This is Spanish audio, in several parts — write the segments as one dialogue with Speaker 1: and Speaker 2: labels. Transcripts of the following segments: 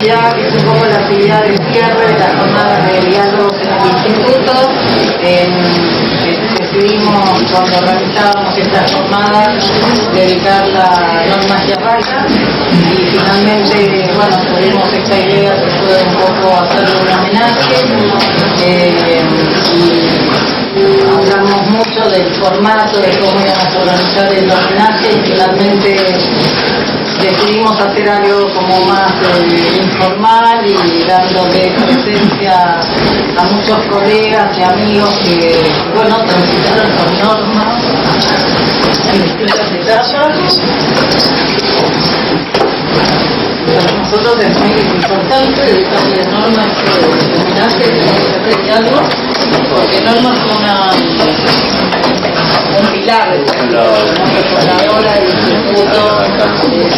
Speaker 1: Ya que es un poco la actividad de cierre de la jornada de diálogo en el instituto. Decidimos, cuando organizábamos esta jornada, dedicar la norma Schiavalla y finalmente, bueno, tuvimos esta idea que fue un poco hacerle un homenaje y hablamos mucho del formato, de cómo íbamos a organizar el homenaje y finalmente decidimos hacer algo como más informal y dándole presencia a muchos colegas y amigos que, bueno, transitaron con Norma en distintas etapas. Para nosotros es muy importante dedicarle a Norma este homenaje, tenemos que hacer algo, porque Norma fue un pilar del centro, fundadora del instituto,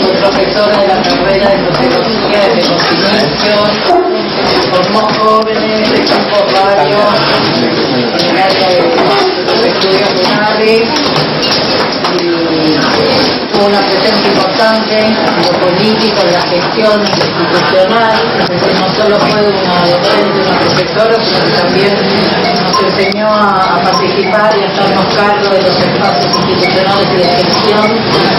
Speaker 1: fue profesora de la carrera de sociología desde los inicios, formó jóvenes, equipos varios en el área de los estudios penales y tuvo una presencia importante en lo político, en la gestión institucional, es decir, no solo fue una docente, una profesora, sino que también nos enseñó a participar y a hacernos cargo de los espacios institucionales y de gestión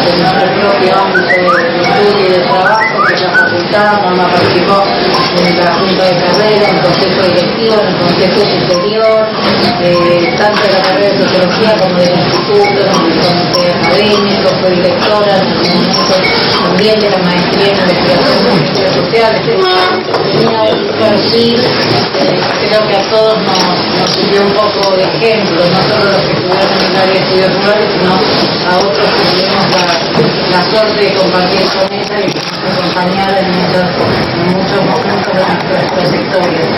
Speaker 1: de nuestro propio ámbito de estudio y de trabajo, que es la facultad. Norma participó en la junta de carrera, en el consejo directivo, en el consejo superior, tanto de la carrera de sociología como del instituto, en el comité académico, fue directora en el momento también de la maestría en investigación de ciencias sociales. Tenía un perfil que creo que a todos nos sirvió un poco de ejemplo, no solo los que estuvieron en el área de estudios rurales, sino a otros que tuvimos la suerte de compartir con ella y que nos acompañara en muchos momentos de nuestras trayectorias.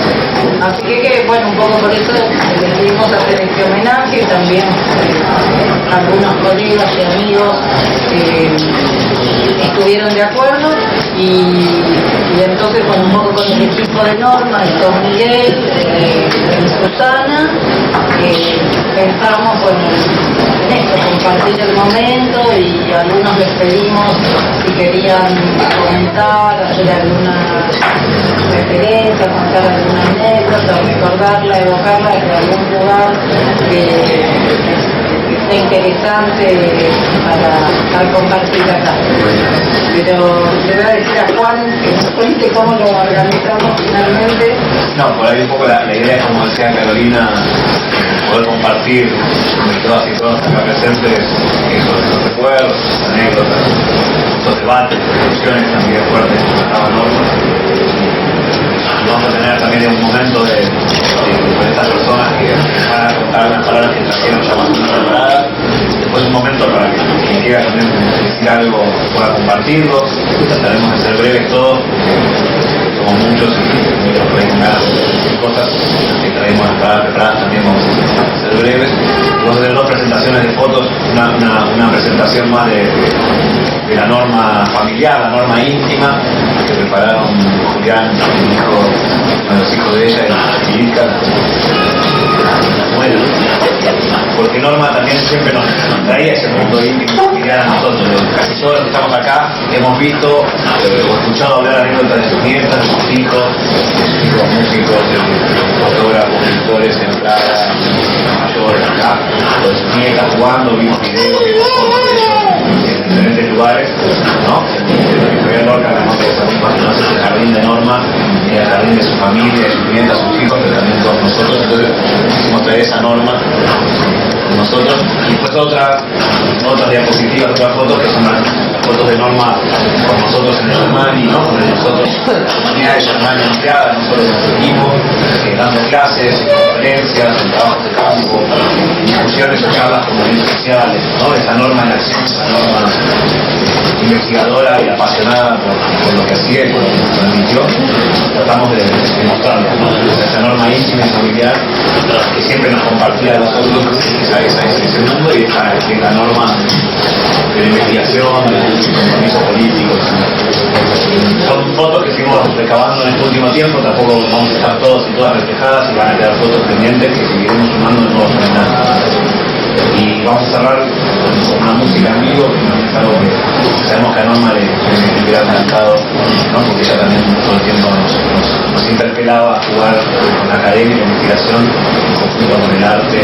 Speaker 1: Así que bueno, un poco por eso decidimos hacer este homenaje, también algunos colegas y amigos estuvieron de acuerdo y entonces un poco con el equipo de Norma y con Miguel y Susana pensamos en esto, compartir el momento, y a algunos les pedimos si querían comentar, hacer alguna referencia, contar alguna anécdota, recordarla, evocarla desde algún lugar que sea interesante para compartir acá. Pero le voy a decir a Juan que nos cuente cómo lo organizamos finalmente.
Speaker 2: No, por ahí un poco la idea, como decía Carolina, poder compartir entre todas y todos acá presentes esos recuerdos, esas anécdotas, esos debates, discusiones también fuertes que trataba Norma. Y vamos a tener también un momento con estas personas que van a contar unas palabras que trajeron ya bastante preparadas. Después un momento para que quien quiera también decir algo pueda compartirlo. Trataremos de ser breves todos, como muchos y muchos pueden ganar cosas que traemos las palabras preparadas, también vamos a ser breves. Vamos a hacer dos presentaciones de fotos, una presentación más de la norma familiar, la norma íntima, que prepararon Julián, uno de los hijos de ella, y Ilka, bueno, porque Norma también siempre nos traía ese mundo íntimo familiar a nosotros. Casi todos los que estamos acá hemos visto o escuchado hablar anécdotas de sus nietas, de sus hijos músicos, fotógrafos, pintores en Praga, mayores acá, o de sus nietas jugando, vimos videos, vimos fotos de ellos en diferentes lugares, ¿no? En Lorca, el jardín de Norma, el jardín de su familia, de sus nietas, sus hijos, pero también todos nosotros. Entonces quisimos traer esa Norma con nosotros. Y después otras diapositivas, otras fotos que son las fotos de Norma con nosotros en el Germani, ¿no? Con nosotros, la comunidad de Germani ampliada, no solo de nuestro equipo, dando clases, conferencias, trabajos de campo, discusiones o charlas con movimientos sociales, ¿no? Esa Norma en acción, esa Norma investigadora y apasionada por lo que hacía y por lo que nos transmitió, tratamos de mostrarlo, ¿no? Esa Norma íntima y familiar que siempre nos compartía a nosotros ese mundo, y esta Norma de la investigación, del compromiso político. Son fotos que seguimos recabando en este último tiempo, tampoco vamos a estar todos y todas reflejadas, y van a quedar fotos pendientes que seguiremos sumando en nuevos homenajes. Y vamos a cerrar con una música en vivo, que es algo que sabemos que a Norma le hubiera encantado, ¿no? Porque ella también todo el tiempo nos interpelaba a jugar con la academia y la investigación en conjunto con el arte.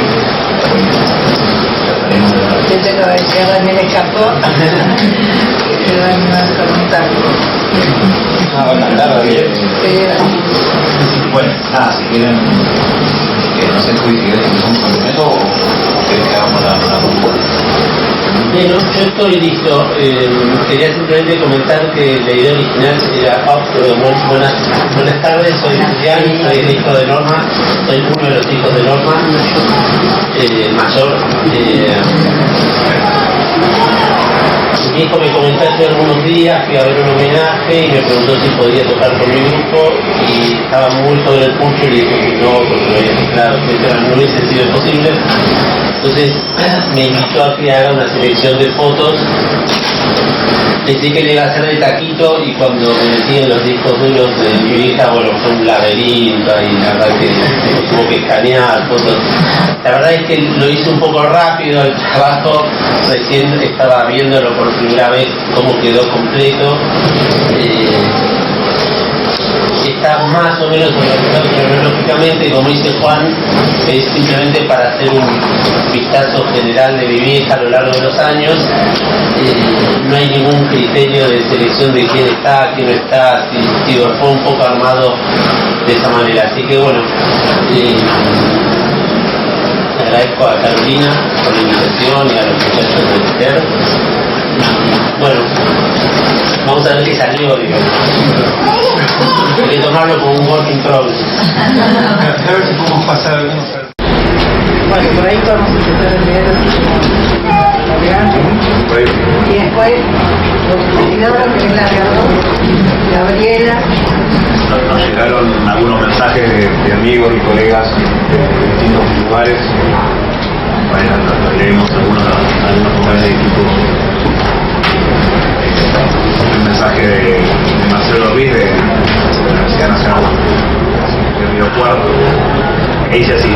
Speaker 1: Desde lo del cierre me le escapó. Y van a preguntar.
Speaker 2: Va a cantar bien. Bueno, nada, si quieren, no sé si quieres un complemento o quieres que hagamos la propuesta.
Speaker 3: Bueno, yo estoy listo. Quería simplemente comentar que la idea original era buenas tardes, soy Julián, soy el hijo de Norma, soy uno de los hijos de Norma, mayor. Mi hijo me comentó hace algunos días, fui a ver un homenaje y me preguntó si podía tocar con mi grupo y estaba muy sobre el punto y le dije que no, porque no había teclado, etcétera, no hubiese sido posible. Entonces me invitó a que haga una selección de fotos. Pensé que le iba a hacer de taquito y cuando me metí en los discos duros de mi hija, bueno, fue un laberinto y la verdad que tuvo que escanear fotos. La verdad es que lo hice un poco rápido el trabajo, recién estaba viéndolo por primera vez cómo quedó completo. Está más o menos organizado cronológicamente, como dice Juan, es simplemente para hacer un vistazo general de mi vieja a lo largo de los años. No hay ningún criterio de selección de quién está, quién no está, si fue un poco armado de esa manera. Así que bueno, agradezco a Carolina por la invitación y a los muchachos de TER. Bueno, vamos a ver qué salió, digo. Hay que tomarlo como un work in progress.
Speaker 2: A ver si podemos pasar algunos.
Speaker 1: Bueno, por ahí podemos empezar a leer y después los seguidores que es la Gabriela.
Speaker 2: Nos llegaron algunos mensajes de amigos y colegas de distintos lugares. Bueno, leemos algunos lugares de distintos. Un mensaje de Marcelo Ruiz de la Universidad Nacional de Río Cuarto, que dice así: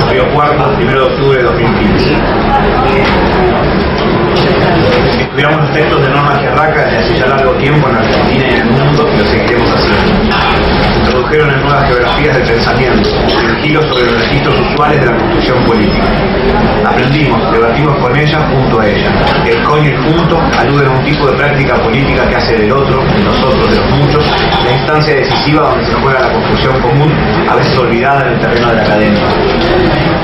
Speaker 2: Río Cuarto, 1 de octubre de 2015. Estudiamos los textos de Norma Giarraca desde hace ya largo tiempo en Argentina y en el mundo, y lo seguiremos haciendo. Introdujeron en nuevas geografías del pensamiento, el giro sobre los registros usuales de la construcción política. Aprendimos, debatimos con ella, junto a ella. El con y el junto aluden a un tipo de práctica política que hace del otro, de nosotros, de los muchos, la instancia decisiva donde se juega la construcción común, a veces olvidada en el terreno de la academia.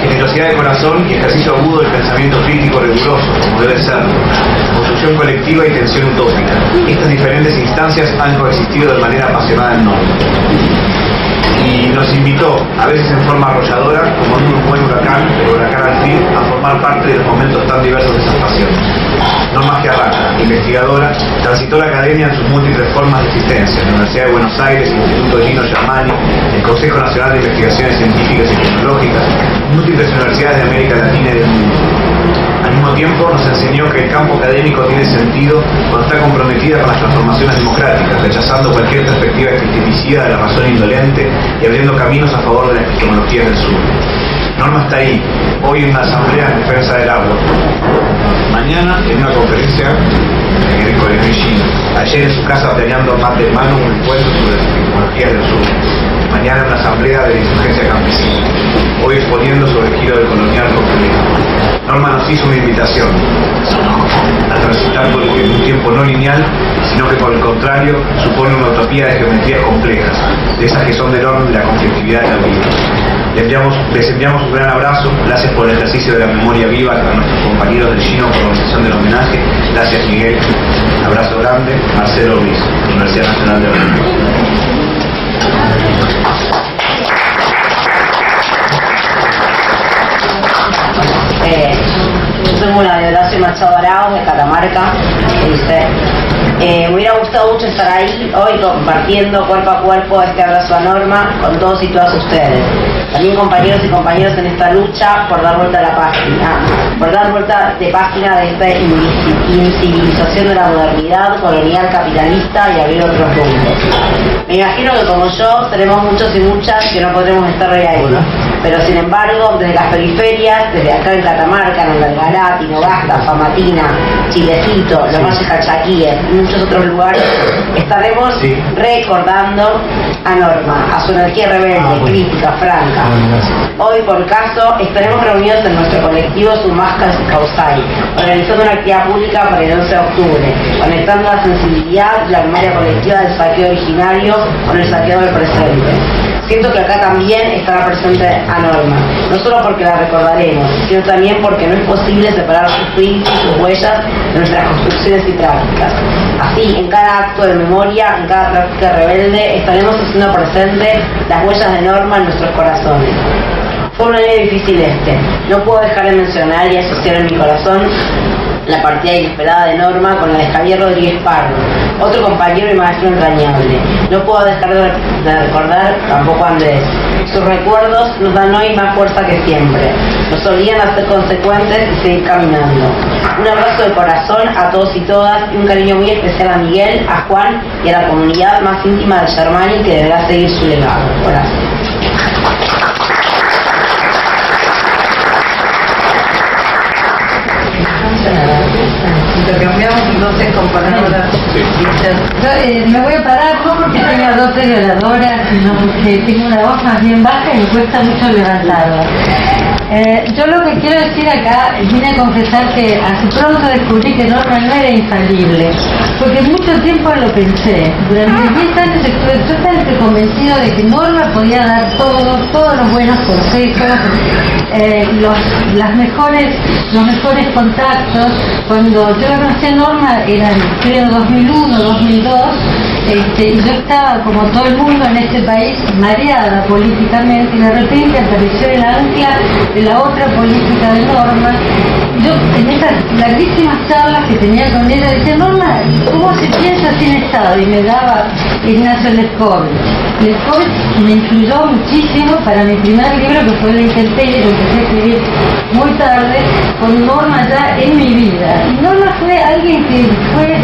Speaker 2: Generosidad de corazón y ejercicio agudo del pensamiento crítico riguroso, como debe ser. Construcción colectiva y tensión utópica. Estas diferentes instancias han coexistido de manera apasionada en Norma. Y nos invitó, a veces en forma arrolladora, como en un buen huracán, pero huracán al fin, a formar parte de los momentos tan diversos de esas pasiones. Norma Giarraca, investigadora, transitó la academia en sus múltiples formas de existencia, la Universidad de Buenos Aires, Instituto Gino Germani, el Consejo Nacional de Investigaciones Científicas y Tecnológicas, múltiples universidades de América Latina y del mundo. Al mismo tiempo nos enseñó que el campo académico tiene sentido cuando está comprometida con las transformaciones democráticas, rechazando cualquier perspectiva criticida de la razón indolente y abriendo caminos a favor de la epistemología del sur. Norma está ahí, hoy en una asamblea en defensa del agua. Mañana en una conferencia en el Colegio de Chino. Ayer en su casa planeando mate en mano un encuentro sobre las epistemologías del sur. Mañana en una asamblea de la insurgencia campesina. Hoy exponiendo sobre el giro del colonial populismo. Norma nos hizo una invitación a transitar por un tiempo no lineal, sino que por el contrario supone una utopía de geometrías complejas, de esas que son del orden de la conflictividad de la vida. Les enviamos un gran abrazo, gracias por el ejercicio de la memoria viva a nuestros compañeros del Gino por la organización del homenaje, gracias Miguel, abrazo grande, Marcelo Ruiz, Universidad Nacional de Río.
Speaker 4: Yo tengo una de Horacio Machado Arauz de Catamarca que dice: me hubiera gustado mucho estar ahí hoy compartiendo cuerpo a cuerpo este abrazo a Norma con todos y todas ustedes. También compañeros y compañeras en esta lucha por dar vuelta a la página, por dar vuelta de página de esta incivilización de la modernidad colonial capitalista y abrir otros rumbos. Me imagino que como yo seremos muchos y muchas que no podremos estar hoy ahí. Pero sin embargo, desde las periferias, desde acá en Catamarca, en Algalá, Tinogasta, Famatina, Chilecito, Los Valles Calchaquíes y muchos otros lugares, estaremos recordando a Norma, a su energía rebelde, crítica, franca. Hoy, por caso, estaremos reunidos en nuestro colectivo Sumascas Causai, organizando una actividad pública para el 11 de octubre, conectando la sensibilidad y la memoria colectiva del saqueo originario con el saqueo del presente. Siento que acá también estará presente a Norma, no solo porque la recordaremos, sino también porque no es posible separar sus espíritu y sus huellas de nuestras construcciones y prácticas. Así, en cada acto de memoria, en cada práctica rebelde, estaremos haciendo presente las huellas de Norma en nuestros corazones. Fue un año difícil no puedo dejar de mencionar y asociar en mi corazón la partida inesperada de Norma con la de Javier Rodríguez Pardo, otro compañero y maestro entrañable. No puedo dejar de recordar tampoco a Andrés. Sus recuerdos nos dan hoy más fuerza que siempre. Nos obligan a ser consecuentes y seguir caminando. Un abrazo de corazón a todos y todas y un cariño muy especial a Miguel, a Juan y a la comunidad más íntima de Germani que deberá seguir su legado. Gracias.
Speaker 5: Intercambiamos entonces con palabras. Me voy a parar no porque tenga dotes de oradora, sino porque tengo una voz más bien baja y me cuesta mucho levantarla. Yo lo que quiero decir acá, vine a confesar que hace pronto descubrí que Norma no era infalible, porque mucho tiempo lo pensé. Durante 10 años estuve totalmente convencido de que Norma podía dar todos los buenos consejos, los mejores contactos. Cuando yo conocí a Norma era en 2001, 2002, y yo estaba como todo el mundo en este país mareada políticamente y de repente apareció el ancla de la otra política de Norma. Yo en esas larguísimas charlas que tenía con ella decía: Norma, ¿cómo se piensa sin Estado? Y me daba Ignacio Leskovich. Leskovich me influyó muchísimo para mi primer libro, que fue La Intemperie, lo empecé a escribir muy tarde, con Norma ya en mi vida. Y Norma fue alguien que fue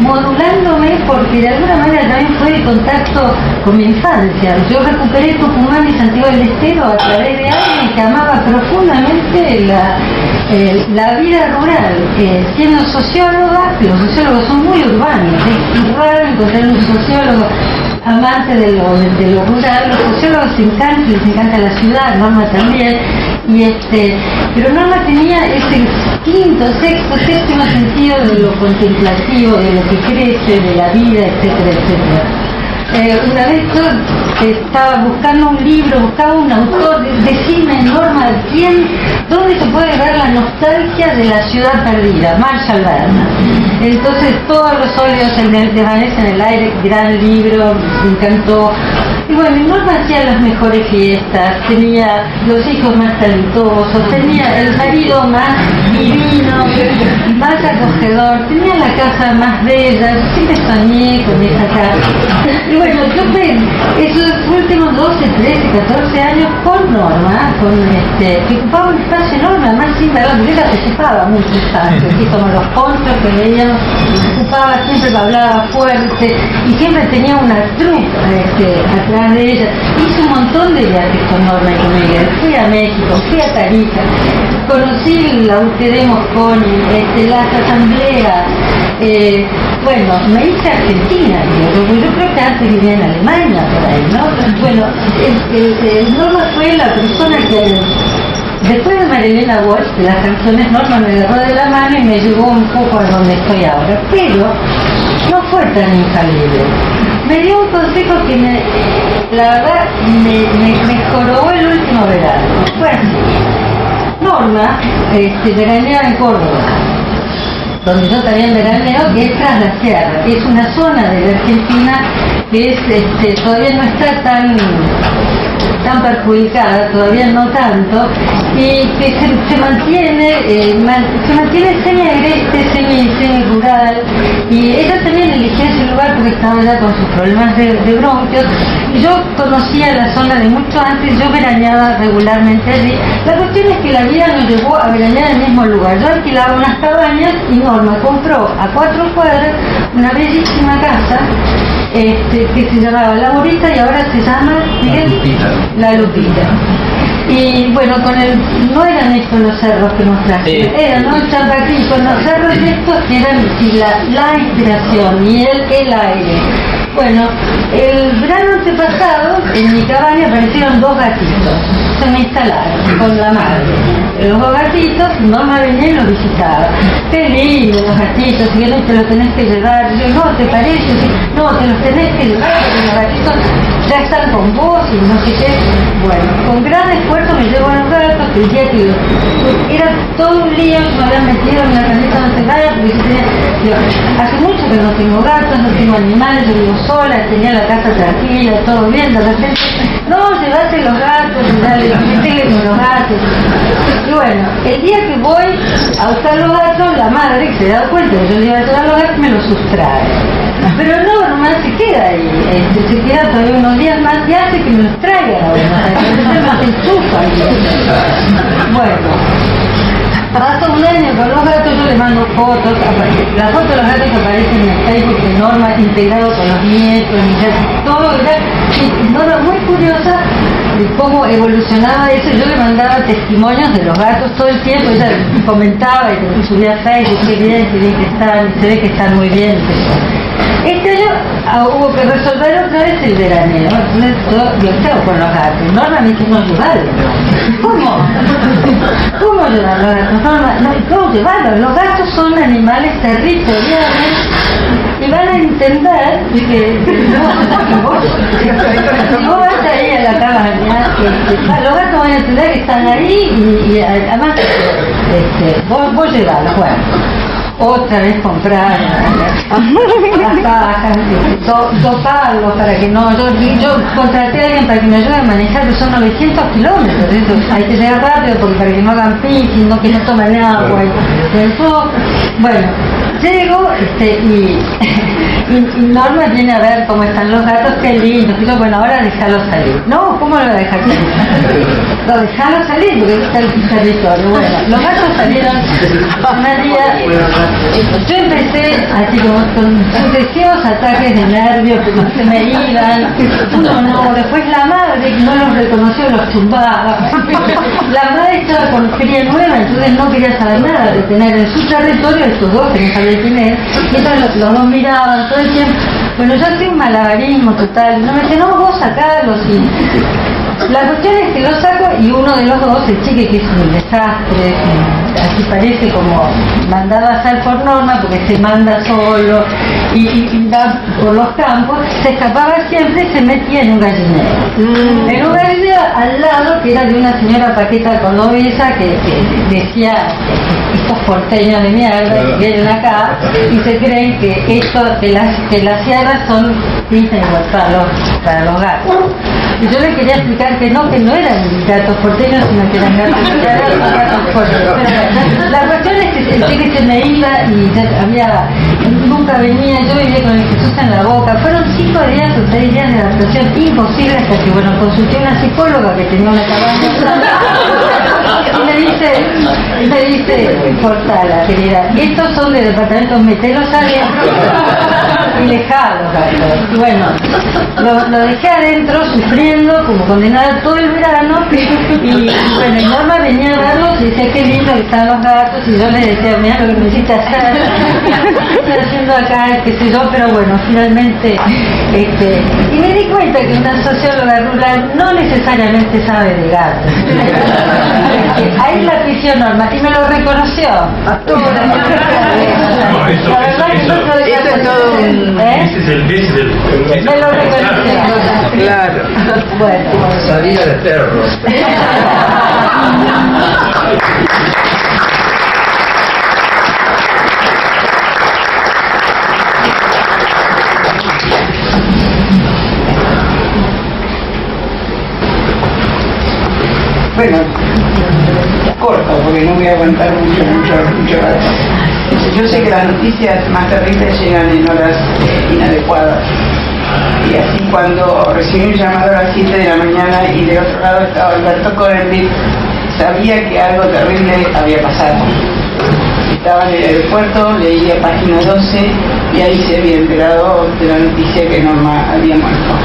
Speaker 5: modulándome porque de alguna manera también fue de contacto con mi infancia. Yo recuperé Tucumán y Santiago del Estero a través de alguien que amaba profundamente la vida rural. Siendo socióloga, los sociólogos son muy urbanos, es raro encontrar un sociólogo amante de lo rural. Los sociólogos les encanta la ciudad, Norma también, pero Norma tenía ese quinto, sexto, séptimo sentido de lo contemplativo, de lo que crece, de la vida, etcétera, etcétera. Una vez yo estaba buscando un libro, buscaba un autor, decime, Norma, ¿dónde se puede ver la nostalgia de la ciudad perdida? Marshall Bernard. Entonces todos los óleos desvanecen en el aire, gran libro, me encantó. Y bueno, Norma hacía las mejores fiestas, tenía los hijos más talentosos, tenía el marido más divino, más acogedor, tenía la casa más bella. Yo siempre soñé con esa casa. Y bueno, yo esos últimos 12, 13, 14 años con Norma, que ocupaba un espacio enorme, además sin verdad, yo ella ocupaba mucho espacio, así como los ponchos que veíamos, ocupaba, siempre hablaba fuerte y siempre tenía una trupe atrás de ella. Hice un montón de viajes con Norma y con Miguel. Fui a México, fui a Tarija, conocí la UTD Mosconi, las asambleas. Bueno, me hice Argentina, yo creo que antes vivía en Alemania por ahí, ¿no? Bueno, Norma fue la persona que después de Marilena Walsh, de las canciones, Norma me agarró de la mano y me llevó un poco a donde estoy ahora, pero no fue tan infalible. Me dio un consejo que la verdad me jorobó el último verano. Bueno, Norma veraneaba en Córdoba, donde yo también veraneo, que es Tras la Sierra, que es una zona de la Argentina que es todavía no está tan perjudicada, todavía no tanto, y que se mantiene semi-agreste, semi-rural, y ella también eligió ese lugar porque estaba ya con sus problemas de bronquios. Yo conocía la zona de mucho antes, yo veraneaba regularmente allí. La cuestión es que la vida nos llevó a veranear en el mismo lugar. Yo alquilaba unas cabañas y Norma compró a 4 cuadras una bellísima casa que se llamaba La Morita y ahora se llama La Lupita. Y bueno, no eran estos los cerros que nos trajeron,
Speaker 3: Sí.
Speaker 5: eran ¿no? el Champaquí, con los cerros estos que eran y la inspiración y el aire. Bueno, el verano antepasado en mi cabaña aparecieron 2 gatitos, se me instalaron con la madre. Los 2 gatitos, Norma venía y los visitaba. Qué lindo los gatitos, si no te los tenés que llevar. Yo, no, ¿te parece? Sí. No, te los tenés que llevar porque los gatitos ya están con vos y no sé qué. Bueno, con gran esfuerzo me llevo a los gatos, que el día que era todo un lío, me habían metido en una caneta no sé nada, porque yo tenía, digo, hace mucho que no tengo gatos, no tengo animales, yo vivo sola, tenía la casa tranquila, todo bien, de repente, no, llevate los gatos, y dale, metele con los gatos. Y bueno, el día que voy a buscar los gatos, la madre, que se da cuenta que yo le iba a llevar los gatos, me los sustrae. Pero no, nomás se queda ahí, se queda todavía unos días más y hace que me los traigan a Buenos Aires, no se enchufa. Bueno, pasa un año con los gatos, yo le mando fotos, las fotos de los gatos aparecen en el Facebook de Norma, integrado con los nietos, todo, y Norma muy curiosa de cómo evolucionaba eso. Yo le mandaba testimonios de los gatos todo el tiempo, ella comentaba y subía a Facebook, qué bien que están, se ve que están muy bien. Este año hubo que resolver otra vez el veraneo. Entonces yo ¿qué hago con los gatos? Norma me dice, no, llevarlos. ¿Cómo? ¿Cómo llevar los gatos? Norma, no, ¿cómo llevarlos? Los gatos son animales territoriales y van a entender que si vos vas ahí a la cabaña, los gatos van a entender que están ahí y además vos llevarlos. Bueno, otra vez comprar las cajas, tocarlos para que no, yo contraté a alguien para que me ayude a manejar, que son 900 kilómetros, entonces hay que llegar rápido porque para que no hagan picking, que no tomen agua y eso. Bueno, llego y Norma viene a ver cómo están los gatos, qué lindos. Y yo, bueno, ahora déjalos salir. No, ¿cómo lo voy a dejar salir? No, déjalos salir porque está el territorio. Bueno, los gatos salieron un día. Yo empecé así como con sucesivos ataques de nervios que no se me iban. Uno no, después la madre que no los reconoció los chumbaba. La madre estaba con cría nueva, entonces no quería saber nada de tener en su territorio estos 2 que no sabía quién era. Y entonces los 2 miraban todo el tiempo. Bueno, yo hacía un malabarismo total. No me decía, no, vos sacarlos y... La cuestión es que lo saco y uno de los 2, el chique, que es un desastre, así parece como mandado a hacer por Norma porque se manda solo y va por los campos, se escapaba siempre y se metía en un gallinero. En un gallinero al lado, que era de una señora Paqueta cordobesa que decía, estos porteños de mierda que vienen acá y se creen que esto de las sierras son pinzas igual para los gatos. Y yo le quería explicar que no eran gatos porteños, sino que eran gatos porteños. Pero la cuestión es que el chique se me iba y nunca venía, yo vivía con el Jesús en la boca. Fueron 5 días o 6 días de adaptación imposible hasta que, bueno, consulté a una psicóloga que tenía una cabaña y me dice, cortala, querida, estos son de departamentos, metelos adentro y dejá los gatos. Y bueno, lo dejé adentro sufriendo como condenada todo el verano y bueno, y Norma venía a verlos y decía, qué lindo que están los gatos, y yo le decía, mira lo que me hiciste hacer, estoy haciendo acá, qué sé yo, pero bueno, finalmente y me di cuenta que una socióloga rural no necesariamente sabe de gatos. Ahí la pifió Norma y me lo reconoció. La verdad que no soy
Speaker 6: Esto es todo un...
Speaker 3: Ese es el
Speaker 5: me lo reconoció.
Speaker 6: Claro.
Speaker 5: Bueno,
Speaker 6: Salida de perro.
Speaker 7: Bueno, corto, porque no voy a aguantar mucho rato. Yo sé que las noticias más terribles llegan en horas inadecuadas. Y así cuando recibí un llamado a las 7 de la mañana y de otro lado estaba Alberto Corenville, sabía que algo terrible había pasado. Estaba en el aeropuerto, leía página 12 y ahí se había enterado de la noticia que Norma había muerto.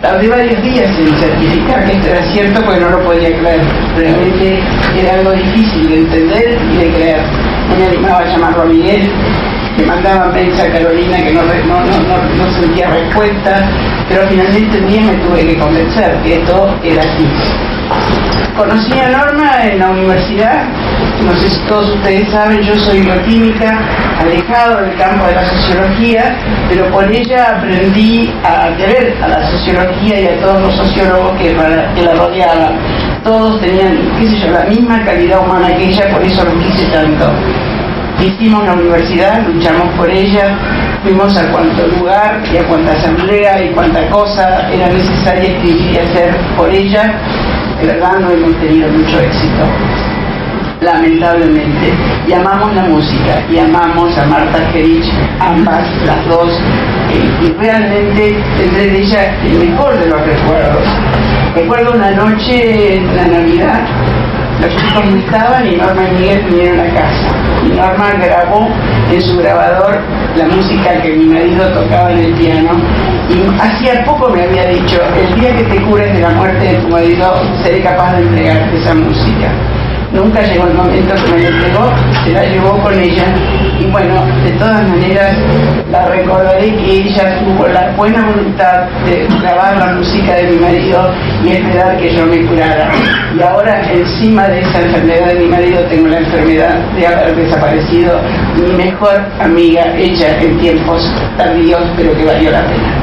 Speaker 7: Tardé varios días en certificar que esto era cierto porque no lo podía creer. Realmente era algo difícil de entender y de creer. No me animaba a llamarlo a Miguel, le mandaba mensaje a Carolina que no sentía respuesta, pero finalmente un día me tuve que convencer que esto era así. Conocí a Norma en la universidad, no sé si todos ustedes saben, yo soy bioquímica, alejado del campo de la sociología, pero por ella aprendí a querer a la sociología y a todos los sociólogos que la rodeaban. Todos tenían, qué sé yo, la misma calidad humana que ella, por eso los quise tanto. Hicimos la universidad, luchamos por ella, fuimos a cuanto lugar y a cuanta asamblea y cuanta cosa era necesaria escribir y hacer por ella. De verdad no hemos tenido mucho éxito, lamentablemente. Y amamos la música, y amamos a Marta Argerich, ambas, las dos, y realmente tendré de ella el mejor de los recuerdos. Recuerdo una noche en la Navidad, los chicos no estaban y Norma y Miguel vinieron a casa. Y Norma grabó en su grabador la música que mi marido tocaba en el piano. Y hacía poco me había dicho, el día que te cures de la muerte de tu marido, seré capaz de entregarte esa música. Nunca llegó el momento que me la entregó, se la llevó con ella. Y bueno, de todas maneras, la recordaré que ella tuvo la buena voluntad de grabar la música de mi marido y esperar que yo me curara. Y ahora, encima de esa enfermedad de mi marido, tengo la enfermedad de haber desaparecido mi mejor amiga, hecha en tiempos tardíos, pero que valió la pena.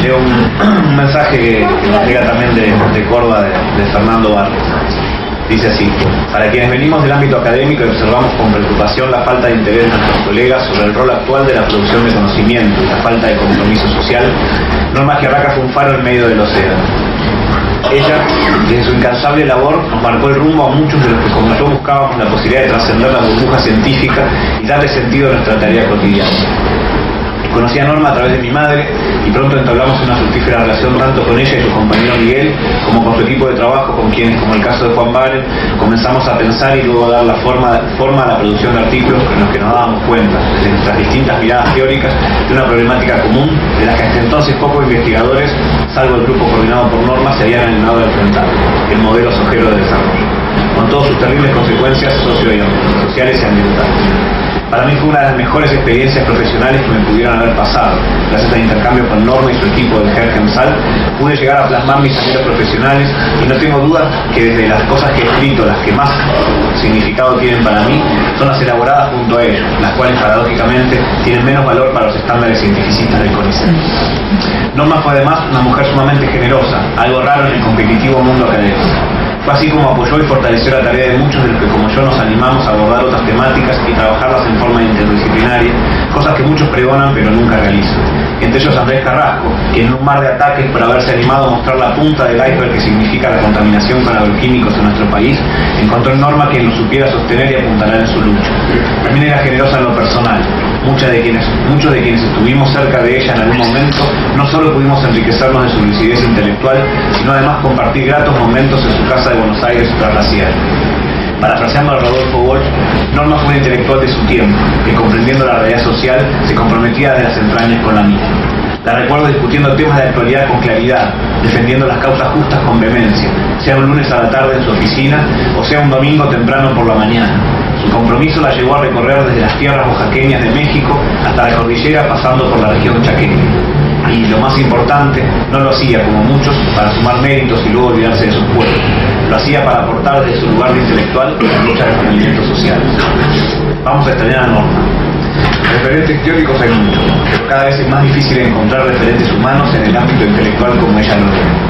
Speaker 2: Leo un mensaje que nos llega también de Córdoba, de Fernando Barros. Dice así: para quienes venimos del ámbito académico y observamos con preocupación la falta de interés de nuestros colegas sobre el rol actual de la producción de conocimiento y la falta de compromiso social, Norma Giarraca fue un faro en medio del océano. Ella, desde su incansable labor, nos marcó el rumbo a muchos de los que como yo buscábamos la posibilidad de trascender la burbuja científica y darle sentido a nuestra tarea cotidiana. Conocí a Norma a través de mi madre y pronto entablamos una fructífera relación tanto con ella y su compañero Miguel como con su equipo de trabajo, con quienes, como el caso de Juan Baren, comenzamos a pensar y luego dar la forma a la producción de artículos en los que nos dábamos cuenta, desde nuestras distintas miradas teóricas, de una problemática común de la que hasta entonces pocos investigadores, salvo el grupo coordinado por Norma, se habían animado a enfrentar: el modelo sojero de desarrollo, con todas sus terribles consecuencias sociales y ambientales. Para mí fue una de las mejores experiencias profesionales que me pudieron haber pasado. Gracias al intercambio con Norma y su equipo del GERGEMSAL, pude llegar a plasmar mis anhelos profesionales y no tengo duda que desde las cosas que he escrito, las que más significado tienen para mí, son las elaboradas junto a ellos, las cuales paradójicamente tienen menos valor para los estándares cientificistas del CONICET. Norma fue además una mujer sumamente generosa, algo raro en el competitivo mundo académico. Fue así como apoyó y fortaleció la tarea de muchos de los que como yo nos animamos a abordar otras temáticas y trabajarlas en forma interdisciplinaria, cosas que muchos pregonan pero nunca realizan. Entre ellos Andrés Carrasco, quien en un mar de ataques por haberse animado a mostrar la punta del iceberg que significa la contaminación con agroquímicos en nuestro país, encontró en Norma quien lo supiera sostener y apuntalar en su lucha. También era generosa en lo personal. Muchos de quienes estuvimos cerca de ella en algún momento, no solo pudimos enriquecernos de su lucidez intelectual, sino además compartir gratos momentos en su casa de Buenos Aires suprarracial. Parafraseando a Rodolfo Walsh, Norma fue un intelectual de su tiempo, que comprendiendo la realidad social, se comprometía desde las entrañas con la misma. La recuerdo discutiendo temas de actualidad con claridad, defendiendo las causas justas con vehemencia, sea un lunes a la tarde en su oficina, o sea un domingo temprano por la mañana. Su compromiso la llevó a recorrer desde las tierras oaxaqueñas de México hasta la cordillera, pasando por la región chaqueña. Y lo más importante, no lo hacía como muchos para sumar méritos y luego olvidarse de sus pueblos. Lo hacía para aportar desde su lugar de intelectual en la lucha de los movimientos sociales. Vamos a extrañar a Norma. Referentes teóricos hay muchos, pero cada vez es más difícil encontrar referentes humanos en el ámbito intelectual como ella lo ve.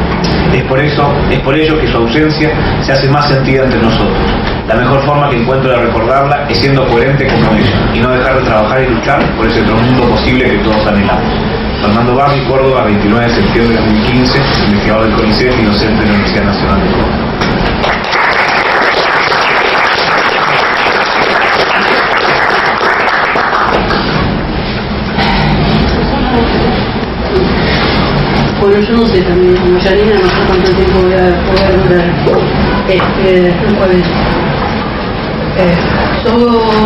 Speaker 2: Es por ello que su ausencia se hace más sentida entre nosotros. La mejor forma que encuentro de recordarla es siendo coherente como ella y no dejar de trabajar y luchar por ese otro mundo posible que todos anhelamos. Fernando Barri, Córdoba, 29 de septiembre de 2015, investigador del CONICET y docente de la Universidad Nacional de Córdoba.
Speaker 8: Bueno, yo no sé también, como Janina, no sé cuánto tiempo voy a poder durar. Yo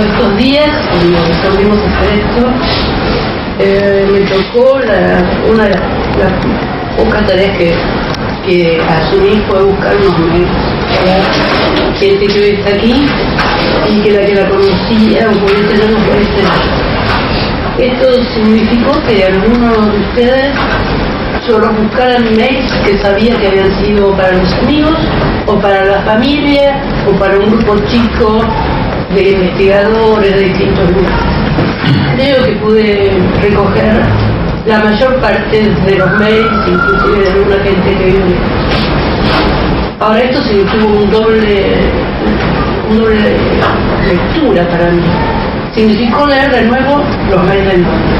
Speaker 8: estos días, cuando resolvimos hacer esto, me tocó una de las pocas tareas que asumí fue buscar unos mails para gente que hoy está aquí y que la conocía o podía tener no puede ser. Esto significó que algunos de ustedes solo buscaran mails que sabía que habían sido para los amigos o para la familia o para un grupo chico de investigadores de distintos grupos. Creo que pude recoger la mayor parte de los mails, inclusive de alguna gente que vive. Ahora esto significó un doble lectura para mí. Significó leer de nuevo los mails del mundo.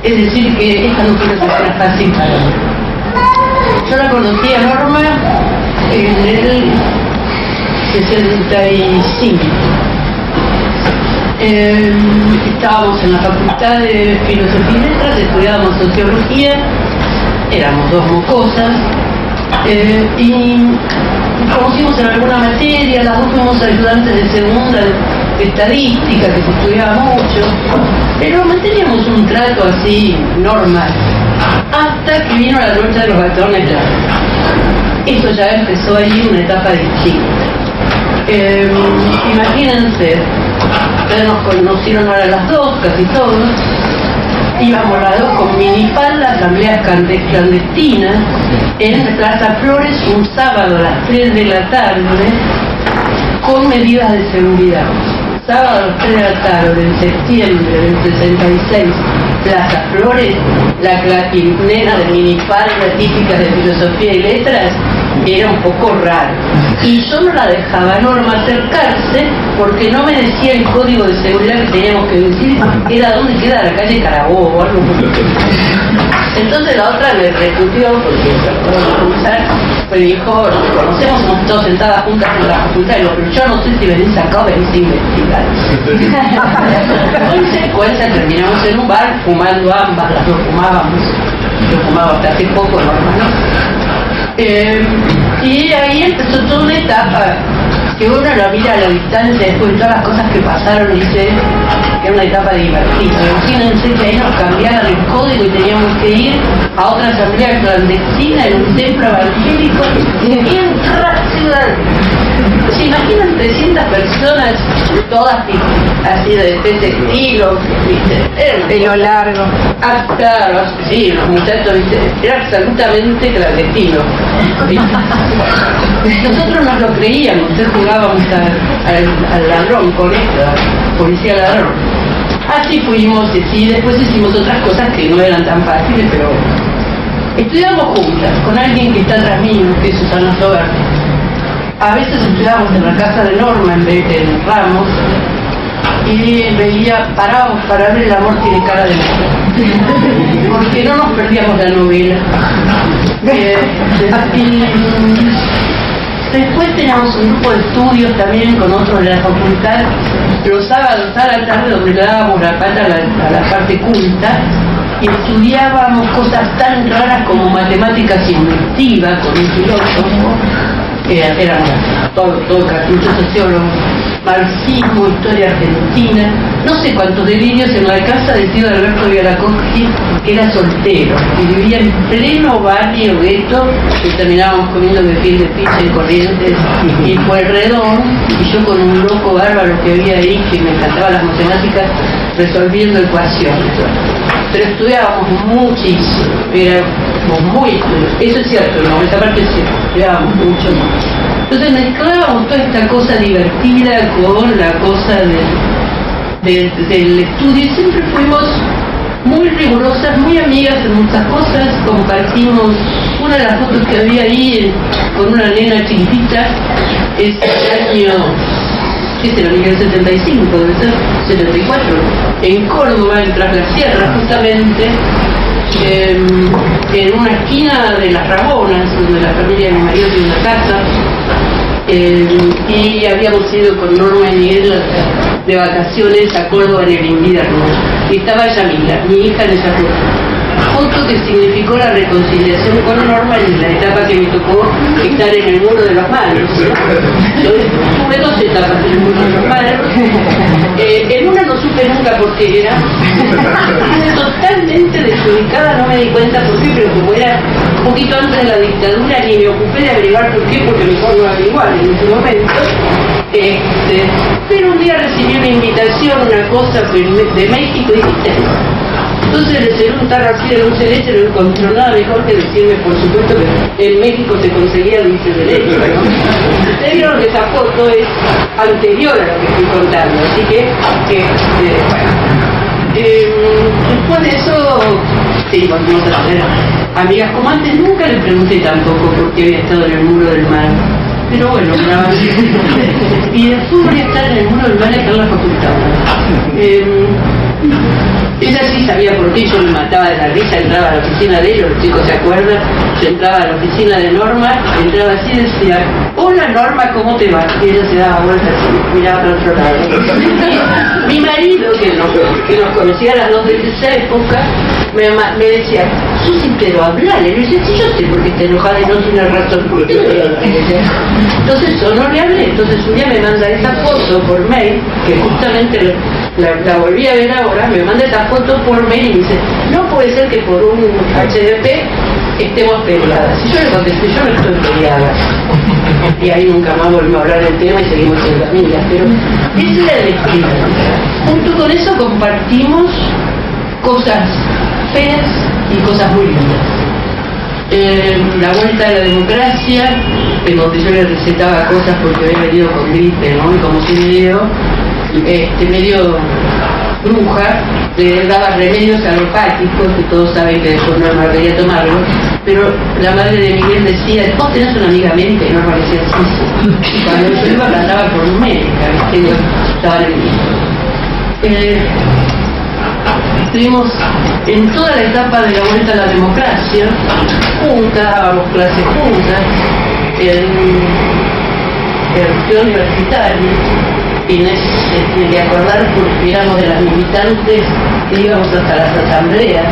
Speaker 8: Es decir, que esta no fue una tarea fácil para mí. Yo la conocí a Norma en el 65. Estábamos en la Facultad de Filosofía y Letras, estudiábamos Sociología, éramos dos mocosas, y conocimos en alguna materia, las dos fuimos ayudantes de segunda de estadística, que se estudiaba mucho, pero manteníamos un trato así normal, hasta que vino la noche de los batones largos. Eso ya empezó ahí una etapa distinta. Imagínense, ustedes nos conocieron ahora las dos, casi todos, íbamos las dos con minifalda a asambleas clandestinas en Plaza Flores un sábado a las 3 de la tarde con medidas de seguridad. Sábado a las 3 de la tarde, en septiembre del 66, Plaza Flores, la claquinera de minifalda típica de Filosofía y Letras era un poco raro. Y yo no la dejaba Norma acercarse porque no me decía el código de seguridad que teníamos que decir, era donde queda la calle Carabobo o algo así. Entonces la otra me recutió porque me dijo, nos conocemos, hemos estado sentadas juntas en la facultad, pero yo no sé si venís acá o venís a investigar. En secuencia terminamos en un bar fumando ambas, las dos fumábamos, yo fumaba hasta hace poco, Norma, ¿no? Y ahí empezó toda una etapa que uno la mira a la distancia después de todas las cosas que pasaron y dice que era una etapa divertida. Imagínense que ahí nos cambiaron el código y teníamos que ir a otra asamblea clandestina en un templo evangélico en ciudad. ¿Se imaginan 300 personas, todas así de este estilo?
Speaker 7: Pelo largo.
Speaker 8: Ah, claro, sí, los muchachos, era absolutamente clandestino. Nosotros nos lo creíamos, entonces jugábamos al ladrón con esta, policía ladrón. Así fuimos, y después hicimos otras cosas que no eran tan fáciles, pero estudiamos juntas, con alguien que está atrás mío, que es Susana Sober. A veces estudiábamos en la casa de Norma en vez de en Ramos, y parábamos para ver El amor tiene cara de mujer, porque no nos perdíamos la novela. Y después teníamos un grupo de estudios también con otros de la facultad, los sábados a la tarde, donde le dábamos la pata a la parte culta, y estudiábamos cosas tan raras como matemáticas inductivas con un filósofo, éramos todo cartucho sociólogo, marxismo, historia argentina, no sé cuántos delirios. En la casa del tío de Alberto Violacowski, que era soltero y vivía en pleno barrio gueto, que terminábamos comiendo de piel de picha en Corrientes y Pueyrredón, y yo con un loco bárbaro que había ahí que me encantaban las matemáticas resolviendo ecuaciones. Pero estudiábamos muchísimo, éramos muy estudiosos, eso es cierto, ¿no? Esa parte es cierto, estudiábamos mucho. Entonces mezclábamos toda esta cosa divertida con la cosa del estudio, y siempre fuimos muy rigurosas, muy amigas en muchas cosas. Compartimos una de las fotos que había ahí con una nena chiquitita, es el año, ¿qué será? El 75, debe ser 74, en Córdoba, en Tras las Sierras, justamente, en una esquina de Las Rabonas, donde la familia de mi marido tiene una casa, y habíamos ido con Norma y Miguel de vacaciones a Córdoba en el invierno, y estaba Yamila, mi hija, en esa foto. foto que significó la reconciliación con Norma en la etapa que me tocó estar en el muro de los malos. Yo tuve 2 etapas en el muro de los malos. En una no supe nunca por qué era. Totalmente desubicada, no me di cuenta por qué, pero como era un poquito antes de la dictadura, ni me ocupé de averiguar por qué, porque mejor no averiguar en ese momento. Pero un día recibí una invitación, una cosa de México, y dije, entonces le seré un tarro así de dulce de leche, no encontró nada mejor que decirme, por supuesto, que en México se conseguía dulce de leche, ¿no? Ustedes vieron que esa foto es anterior a lo que estoy contando, así que después de eso, sí, volvimos a ser amigas como antes. Nunca le pregunté tampoco por qué había estado en el muro del mar, pero bueno, y después voy a estar en el muro del mar acá en la facultad. Ella sí sabía por qué, yo me mataba de la risa, entraba a la oficina de él, los chicos se acuerdan, yo entraba a la oficina de Norma, entraba así y decía, hola Norma, ¿cómo te va? Y ella se daba vuelta así, miraba para otro lado. Mi marido, que nos conocía a las 2 de esa época, me decía, Susi, pero hablale. Le decía, sí, yo sé por qué está enojada y no tiene una razón. Entonces yo no le hablé. Entonces un día me manda esta foto por mail, que justamente la volví a ver ahora, me manda esta foto por mail y me dice, no puede ser que por un HDP estemos peleadas. Y yo le contesté, yo no estoy peleada. Y ahí nunca más volvimos a hablar del tema y seguimos siendo amigas. Pero esa era la destino. Junto con eso compartimos cosas feas y cosas muy lindas. La vuelta a la democracia, en donde yo le recetaba cosas porque había venido con gripe, ¿no? Y como si medio bruja, le daba remedios alopáticos, que todos saben que después no debería tomarlo, pero la madre de Miguel decía, vos tenés una amiga médica, y Norma decía, sí. Y cuando yo iba, andaba por un médica, estaba en el estuvimos en toda la etapa de la vuelta a la democracia, juntas, dábamos clases juntas, en el universitario, y me de acordar porque éramos de las militantes que íbamos hasta las asambleas,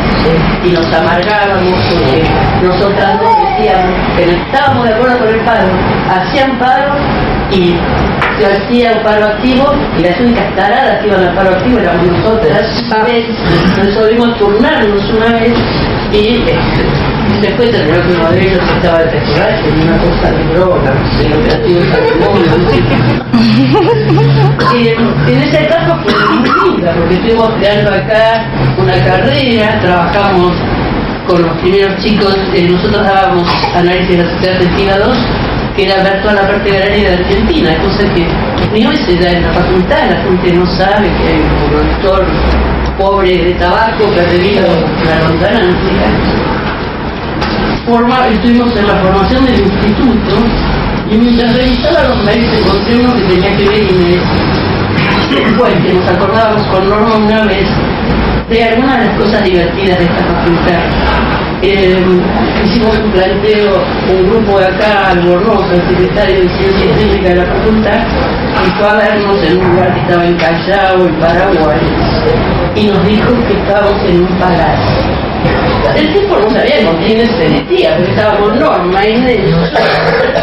Speaker 8: y nos amargábamos porque nosotras dos decíamos que no estábamos de acuerdo con el paro, hacían paro y se hacía un paro activo, y las únicas taradas que iban al paro activo éramos nosotras. Resolvimos turnarnos una vez y después terminó que uno de ellos estaba de restaurante en una cosa de droga, el operativo y en esa etapa fue muy linda porque estuvimos creando acá una carrera, trabajamos con los primeros chicos, nosotros dábamos análisis de la sociedad argentina 2, que era ver toda la parte agraria de Argentina, cosa que ni hoy se da en la facultad, la gente no sabe que hay un productor pobre de tabaco que ha debido la lontananza. Estuvimos en la formación del instituto y mientras revisaba los mails encontré uno que tenía que ver y me decía, que nos acordábamos con Norma una vez de algunas de las cosas divertidas de esta facultad. Hicimos un planteo, un grupo de acá, Albornoz, el secretario de Ciencia Técnica de la facultad, y fue a vernos en un lugar que estaba en Callao, en Paraguay, y nos dijo que estábamos en un palacio. El tipo no sabía con quién se metía, porque estábamos Norma, Inés,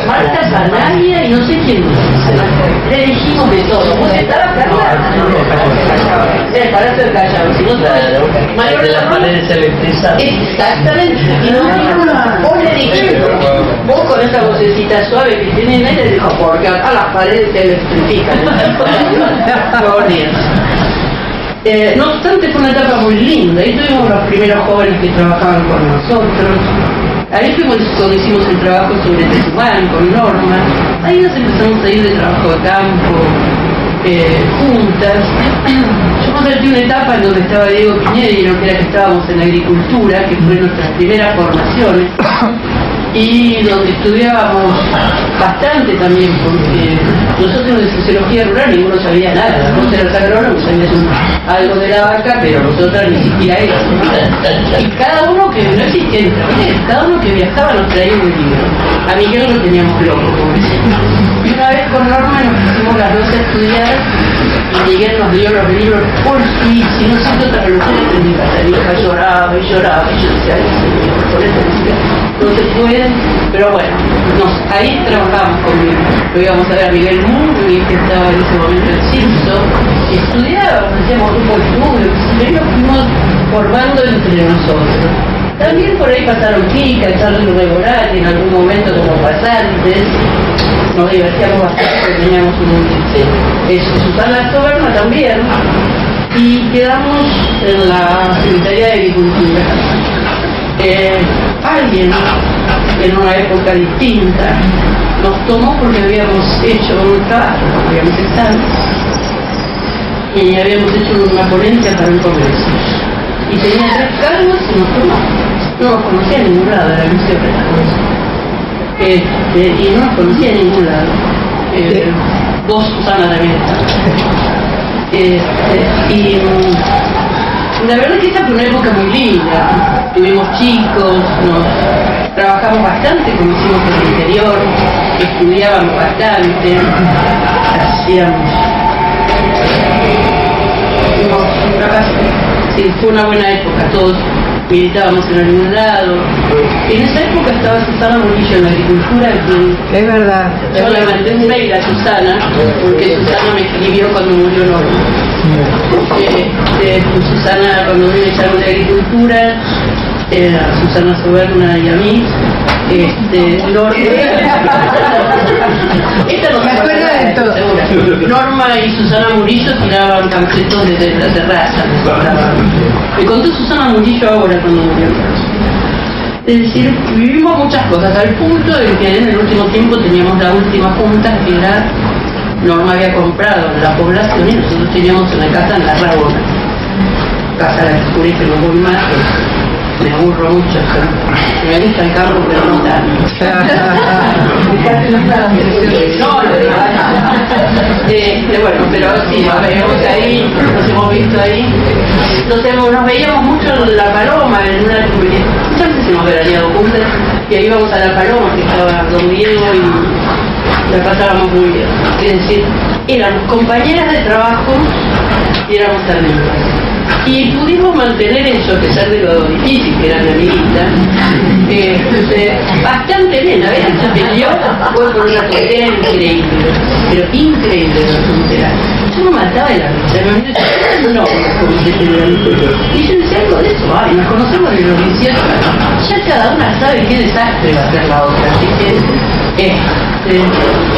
Speaker 8: Marta Zanavia y no sé quién más. Le dijimos de todo. ¿Vos estabas Carla? El Palacio del Callao. Si no mayor de la paredes electrizadas. Exactamente. Y nos dijo, vos le dijiste, vos con esa vocecita suave que tiene Inés, le dijo, porque acá las paredes se electrifican. No obstante, fue una etapa muy linda. Ahí tuvimos los primeros jóvenes que trabajaban con nosotros. Ahí fue cuando hicimos el trabajo sobre Tucumán con Norma. Ahí nos empezamos a ir de trabajo de campo, juntas. Yo compartí una etapa en donde estaba Diego Piñeiro, que era que estábamos en la agricultura, que fue nuestras primeras formaciones, y donde estudiábamos bastante también, porque nosotros de sociología rural ninguno sabía nada, vos eras agrónomo, sabías algo de la vaca, pero nosotros ni siquiera eso. Y cada uno que no existía internet, cada uno que viajaba nos traía un libro. A Miguel lo teníamos loco, y una vez con Norma nos pusimos las dos a estudiar, y Miguel nos dio los libros por si nosotros lo entendíamos. La vieja lloraba y lloraba. Y yo decía, por eso decía, no se puede, pero bueno, ahí trabajamos conmigo. Lo íbamos a ver a Miguel Murri, que estaba en ese momento en Simpson, y estudiábamos, hacíamos grupo de estudio, y nos fuimos formando entre nosotros. También por ahí pasaron chicas, Charlie Reborati en algún momento como pasantes, nos divertíamos bastante, teníamos Susana Soberna también, y quedamos en la Secretaría de Agricultura. Alguien en una época distinta nos tomó porque habíamos hecho un trabajo, habíamos estado, y habíamos hecho una ponencia para un congreso. Y tenía 3 cargos y nos tomó. No nos conocía en ningún lado, era el Museo de y no nos conocía en ningún lado. Vos, Susana, también y la verdad es que esta fue una época muy linda. Tuvimos chicos, trabajamos bastante, como hicimos en el interior, estudiábamos bastante, hacíamos sí, fue una buena época, todos militábamos en algún lado. En esa época estaba Susana Murillo en la agricultura.
Speaker 6: Es verdad.
Speaker 8: Yo le mandé un mail a Susana, porque Susana me escribió cuando murió Norma. Susana, cuando me echaron de agricultura, a Susana Soberna y a mí, Norma, esta no me acuerdo de todo. Norma y Susana Murillo tiraban panfletos desde la terraza. Me contó Susana Murillo ahora cuando murió. Es decir, vivimos muchas cosas, al punto de que en el último tiempo teníamos la última junta, que era Norma había comprado la población y nosotros teníamos una casa en La Rabona. Casa de la descubrí que no voy más, me aburro mucho, me gusta el carro, pero no tanto. Bueno, pero sí, nos veíamos ahí, nos hemos visto ahí. Nos veíamos mucho en La Paloma, en una siempre se nos veraneado juntas, y ahí íbamos a La Paloma, que estaba Don Diego, y la pasábamos muy bien. Es decir, éramos compañeras de trabajo y éramos amigas. Y pudimos mantener eso, a pesar de lo difícil que era mi amiguita, bastante bien. A veces se peleó, fue por una tontería increíble, pero increíble la tontería. Yo no mataba el árbitro, no, como se tenía. Y yo decía algo de eso, ay, nos conocemos desde los 18 años, ya cada una sabe qué desastre va a ser la otra, así que,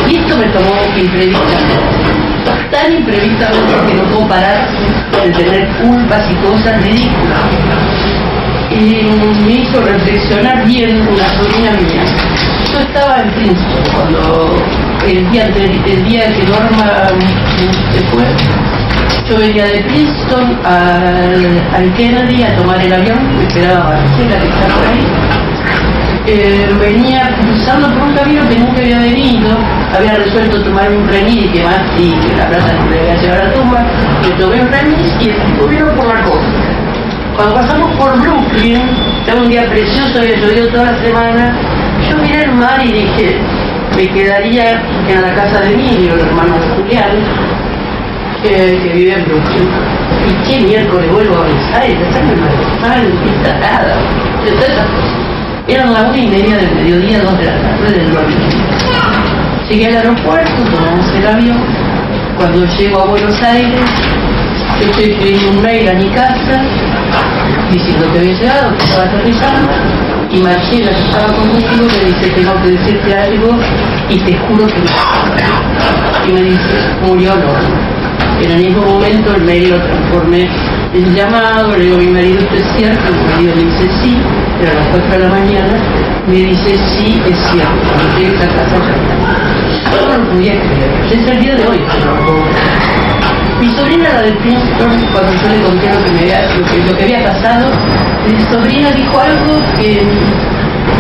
Speaker 8: y esto me tomó imprevistamente. Tan imprevistamente que no puedo parar de tener culpas y cosas ridículas. Y me hizo reflexionar bien una sobrina mía. Yo estaba en Princeton cuando el día que Norma se fue. Yo venía de Princeton al Kennedy a tomar el avión, me esperaba Marcela que está por ahí. Venía cruzando por un camino que nunca había venido, había resuelto tomar un remis y que más y que la plaza no le iba a llevar a la tumba, me tomé un remis y el tipo vino por la costa. Cuando pasamos por Brooklyn, era un día precioso, había llovido toda la semana, yo miré el mar y dije, me quedaría en la casa de Emilio, el hermano de Julián, que vive en Brooklyn. Y qué miércoles vuelvo a Buenos Aires, hacerme mal, instalada, de todas esas cosas. Eran las 1:30 del mediodía, 2 de la tarde del domingo. Llegué al aeropuerto, tomamos el avión. Cuando llego a Buenos Aires, estoy escribiendo un mail a mi casa diciendo que había llegado, que estaba aterrizando, y Marcela, que estaba conmigo, me dice, tengo que decirte algo y te juro que no. Y me dice, murió Norma. En el mismo momento el mail lo transformé en llamado, le digo a mi marido, ¿esto es cierto? Mi marido me dice sí, pero a las 4 de la mañana me dice sí, es cierto, cuando llegue a casa ya está. Yo no lo podía creer, desde el día de hoy que no lo puedo creer. Mi sobrina, la de Princeton, cuando yo le conté lo que había pasado, mi sobrina dijo algo que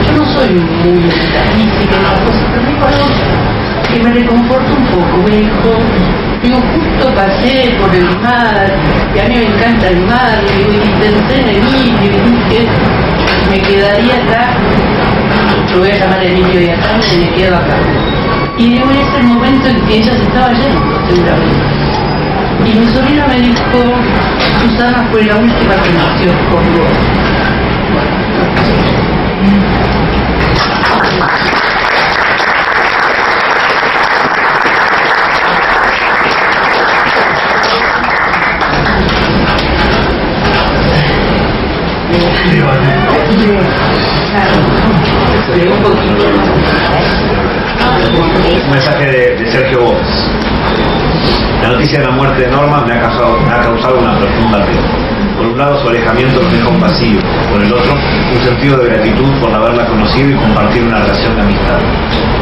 Speaker 8: yo no soy muy metafísica en las cosas, pero dijo algo que me reconfortó un poco. Me digo, justo pasé por el mar, y a mí me encanta el mar, y pensé en Emilio, y dije, me quedaría acá, lo voy a llamar Emilio y acá, y me quedo acá. Y digo, ese es el momento en que ella se estaba yendo, seguramente. Y mi sobrina me dijo, Susana fue la última que nació con vos.
Speaker 2: Un mensaje de Sergio Gómez. La noticia de la muerte de Norma me ha causado una profunda pena. Por un lado, su alejamiento nos deja un vacío. Por el otro, un sentido de gratitud por haberla conocido y compartir una relación de amistad.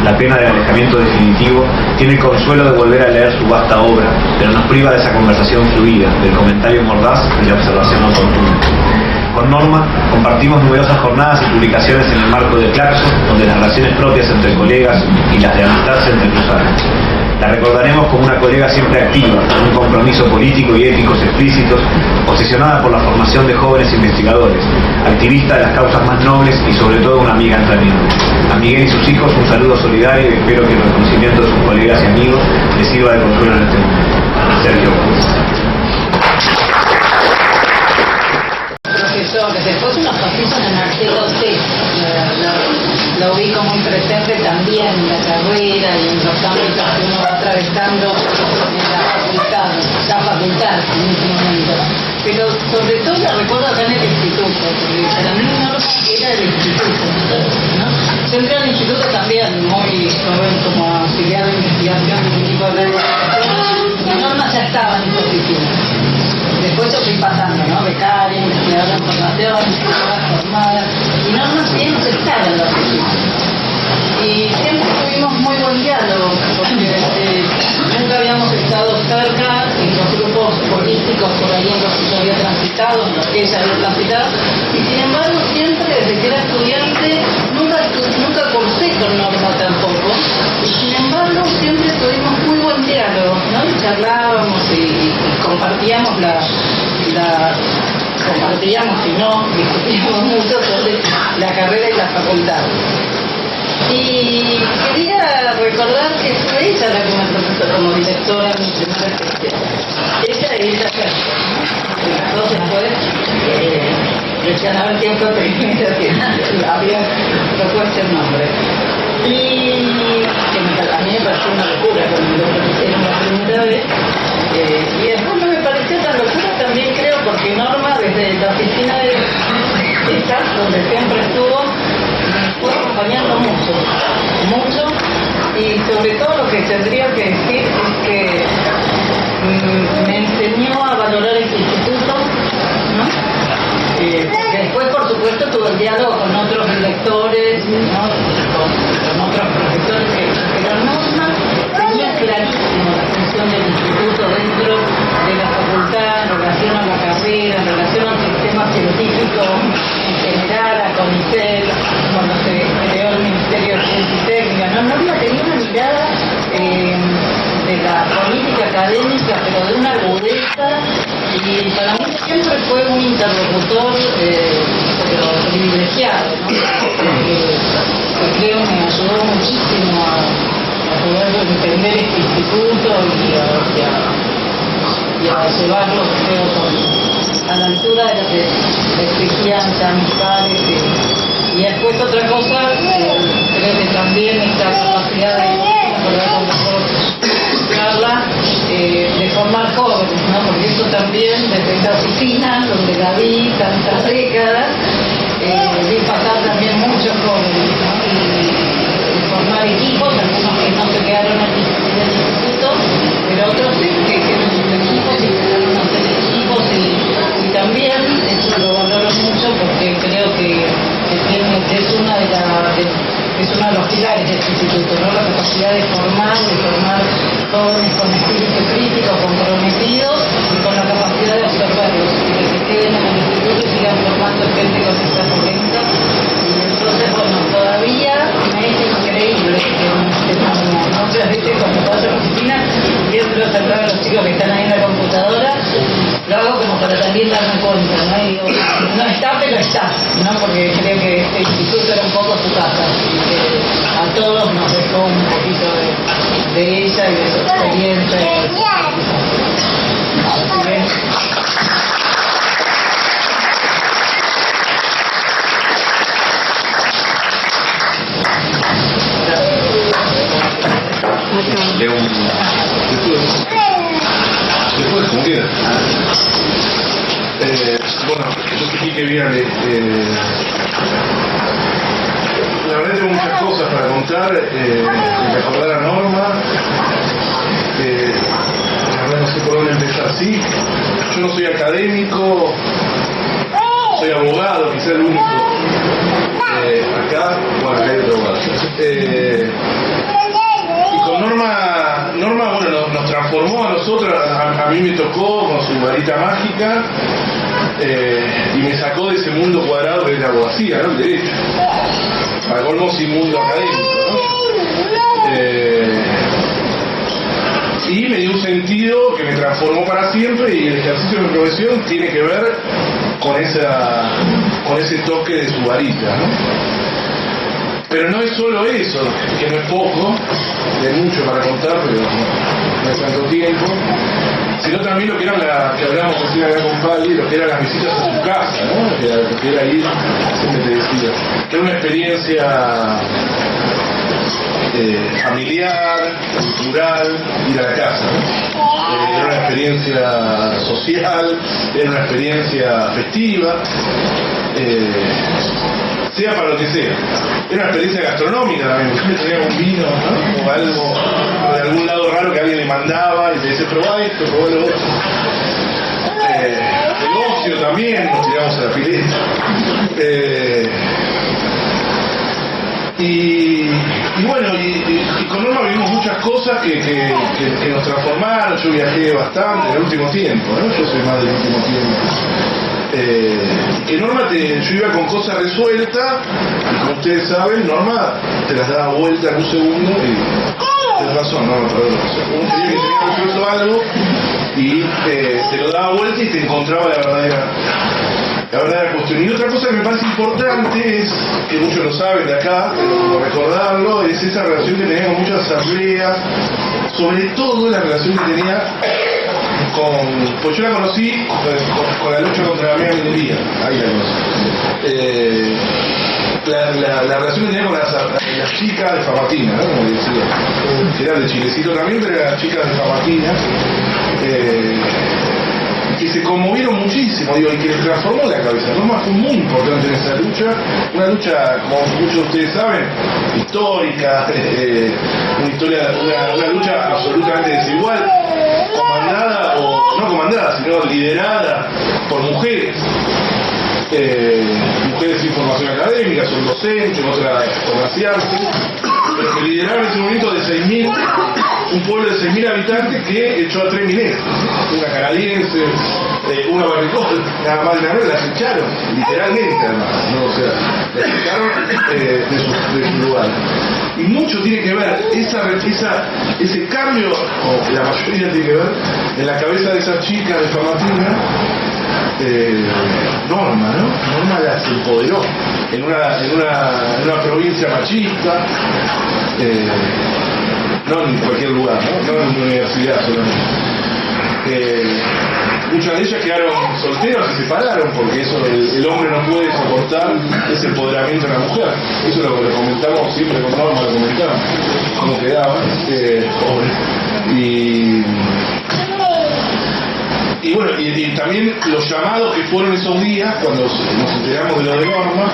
Speaker 2: La pena del alejamiento definitivo tiene el consuelo de volver a leer su vasta obra, pero nos priva de esa conversación fluida, del comentario mordaz y la observación oportuna. Con Norma compartimos numerosas jornadas y publicaciones en el marco de Claxo, donde las relaciones propias entre colegas y las de amistad se entrecruzaron. La recordaremos como una colega siempre activa, con un compromiso político y éticos explícitos, obsesionada por la formación de jóvenes investigadores, activista de las causas más nobles y sobre todo una amiga entrañable. A Miguel y sus hijos un saludo solidario y espero que el reconocimiento de sus colegas y amigos les sirva de consuelo en este momento. Sergio.
Speaker 9: Profesor, después unos pasillos en Marcelo C. Lo ubico muy presente también en la carrera y en los ámbitos que uno va atravesando en la facultad en este momento. Pero sobre todo la recuerdo acá en el instituto, porque para mí Norma era el instituto, ¿no? Yo entré al instituto también muy joven como auxiliar de investigación de un equipo de investigación y Norma ya estaba en esa oficina. Después yo fui pasando, ¿no? Becaria, investigadora en formación, investigadora formada, y Norma siempre estaba en la oficina. Y siempre tuvimos muy buen diálogo, porque nunca habíamos estado cerca en los grupos políticos por ahí en los que yo había transitado, en los que ella había transitado, y sin embargo siempre desde que era estudiante nunca cursé con Norma tampoco, y sin embargo siempre tuvimos muy buen diálogo, ¿no? Y charlábamos y compartíamos compartíamos y no discutíamos mucho sobre la carrera y la facultad. Y quería recordar que fue ella la que me propuso como directora en mi primera gestión. Ella y ella Sergio, ¿no? Las dos después decían a ver quién fue primero que había propuesto el nombre. Y que a mí me pareció una locura cuando lo propusieron la primera vez. Y después no me pareció tan locura también creo porque Norma desde la oficina de esta, donde siempre estuvo, fue acompañando mucho, y sobre todo lo que tendría que decir es que me enseñó a valorar el instituto, ¿no? Después, por supuesto, tuve el diálogo con otros directores, ¿no? con otros profesores, pero Norma tenía clarísimo la función del instituto dentro de la facultad, en relación a la carrera, en relación al sistema científico en general, a CONICET, cuando se creó el Ministerio de Ciencia y Técnica. Norma tenía una mirada de la política académica, pero de una agudeza, y para mí siempre fue un interlocutor pero privilegiado, ¿no? que creo me ayudó muchísimo a poder entender este instituto y a llevarlo, creo, a la altura de lo que exigían ya mis padres. Y después otra cosa, creo que también esta capacidad de formar jóvenes, ¿no? Porque eso también desde esta oficina donde la vi tantas décadas, vi pasar también muchos jóvenes, ¿no? Y formar equipos, algunos que no se quedaron en el instituto, pero otros sí que hicieron sus equipos y empezaron a hacer equipos, y también eso lo valoro mucho porque creo que es uno de los pilares de este instituto, ¿no? La capacidad de formar jóvenes con espíritu crítico, comprometidos y con la capacidad de absorberlos, y que se queden en el instituto y sigan formando gente con esta talento. Y entonces, bueno, todavía me es increíble que muchas veces cuando paso a la oficina y entro a saludar a los chicos que están ahí en la computadora, lo hago como para también darme cuenta, ¿no? Y digo, no está, pero está, ¿no? Porque creo que este instituto era un poco su casa, y que a todos nos dejó un poquito de ella y de su experiencia. Así que,
Speaker 10: sé que bien. La verdad tengo muchas cosas para contar, recordar a Norma. La verdad no sé por dónde empezar. Sí, yo no soy académico, soy abogado, quizá el único acá. Bueno, acá hay otro abogado. Y con Norma bueno, nos transformó a nosotros, a mí me tocó con su varita mágica y me sacó de ese mundo cuadrado que es la abogacía, ¿no? El derecho. Para colmo sin mundo académico, ¿no? Y me dio un sentido que me transformó para siempre, y el ejercicio de mi profesión tiene que ver con ese toque de su varita, ¿no? Pero no es solo eso, que no es poco, hay mucho para contar, pero no hay tanto tiempo, sino también lo que eran que hablamos recién acá con Pali, lo que eran las visitas a su casa, ¿no? Lo que era ir, siempre te decía, que era una experiencia familiar, cultural, ir a la casa, ¿no? Era una experiencia social, era una experiencia festiva, sea para lo que sea. Era una experiencia gastronómica también, porque siempre tenía un vino, ¿no? O algo de algún lado raro que alguien le mandaba y te dice, probá esto, probá lo otro. El ocio también, nos tiramos a la pileta. Y bueno, y con Norma vivimos muchas cosas que nos transformaron. Yo viajé bastante en el último tiempo, ¿no? Yo soy más del último tiempo. Que Norma yo iba con cosas resueltas, y como ustedes saben, Norma te las daba vuelta en un segundo y tienes razón, no, uno creía que tenía resuelto algo y te lo daba vuelta y te encontraba la verdadera cuestión. Y otra cosa que me parece importante es, que muchos lo saben de acá, pero recordarlo, es esa relación que tenía con muchas asambleas, sobre todo la relación que tenía pues yo la conocí con la lucha contra la mega minería, ahí la conocí. La relación que tenía con las chicas de Famatina, ¿no? Como decía, que eran de Chilecito también, pero eran las chicas de Famatina, que se conmovieron muchísimo, digo, y que les transformó la cabeza. Norma fue muy importante en esa lucha, una lucha, como muchos de ustedes saben, histórica, una lucha absolutamente desigual, comandada, o no comandada, sino liderada por mujeres. Mujeres sin formación académica, son docentes, otras comerciantes, pero que lideraron ese movimiento de 6.000, un pueblo de 6.000 habitantes que echó a 3 mineros, una canadiense, una barricol, nada más de las echaron, literalmente además, ¿no? O sea, las echaron de su lugar. Y mucho tiene que ver ese cambio, o la mayoría tiene que ver, en la cabeza de esa chica de Famatina, Norma, ¿no? Norma las empoderó en una provincia machista, no en cualquier lugar, ¿no? No en una universidad solamente. Muchas de ellas quedaron solteras y se separaron porque eso el hombre no puede soportar ese empoderamiento de la mujer. Eso lo comentamos siempre con Norma, lo comentamos, cómo quedaba, y bueno, y también los llamados que fueron esos días cuando nos enteramos de lo de Norma,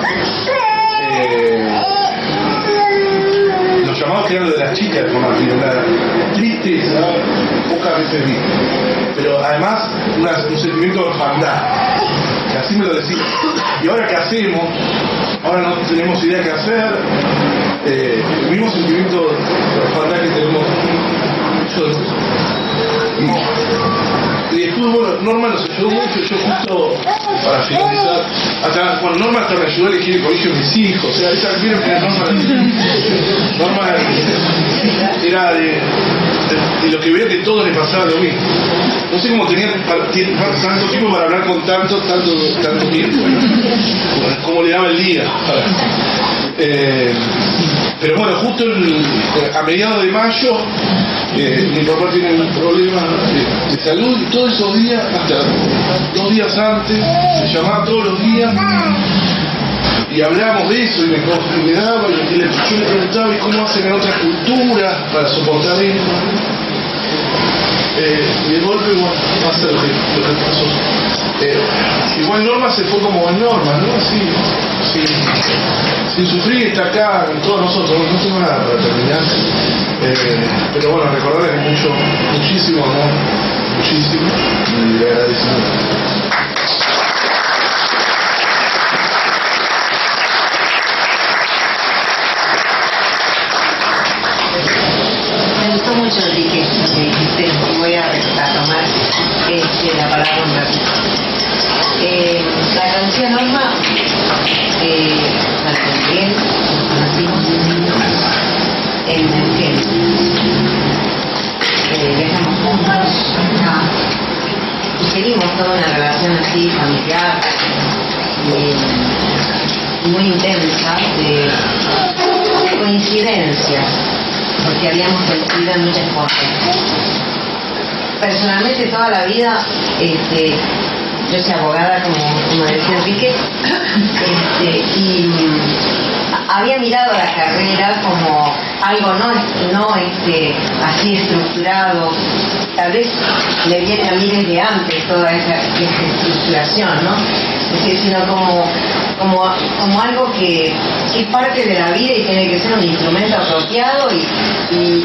Speaker 10: los llamados que eran de las chicas de Famatina, una tristeza, pocas veces vi, pero además un sentimiento de orfandad, que así me lo decía. ¿Y ahora qué hacemos? Ahora no tenemos idea qué hacer. El mismo sentimiento de orfandad que tenemos nosotros. Y después, bueno, Norma nos ayudó mucho. Yo justo, para finalizar, bueno, Norma hasta me ayudó a elegir el colegio de mis hijos. O sea, esa vieron que Norma era de lo que veía que todo le pasaba lo mismo. No sé cómo tenía tanto tiempo para hablar con tanto tiempo, ¿no? Cómo le daba el día. Pero bueno, justo a mediados de mayo, mi papá tiene un problema de salud, y todos esos días, hasta 2 días antes, me llamaba todos los días y hablábamos de eso, y me daba, y yo le preguntaba, ¿y cómo hacen en otras culturas para soportar esto? y de golpe, bueno, pasa lo que pasó. Igual Norma se fue como Norma, ¿no? Así, sin sufrir, está acá con todos nosotros. No tengo nada para terminar, pero bueno, recordarles muchísimo amor, muchísimo, y le agradezco mucho.
Speaker 4: Me gustó mucho el que dijiste, y voy a tomar la palabra un ratito. La canción Norma, la canté, nos conocimos en Neuquén. Dejamos juntos acá y seguimos toda una relación así familiar y muy intensa de coincidencias, porque habíamos coincidido en muchas cosas. Personalmente toda la vida yo soy abogada, como decía Enrique, y había mirado la carrera como algo no así estructurado. Tal vez le viene a mí desde antes toda esa estructuración, ¿no? Es decir, sino como algo que es parte de la vida y tiene que ser un instrumento apropiado y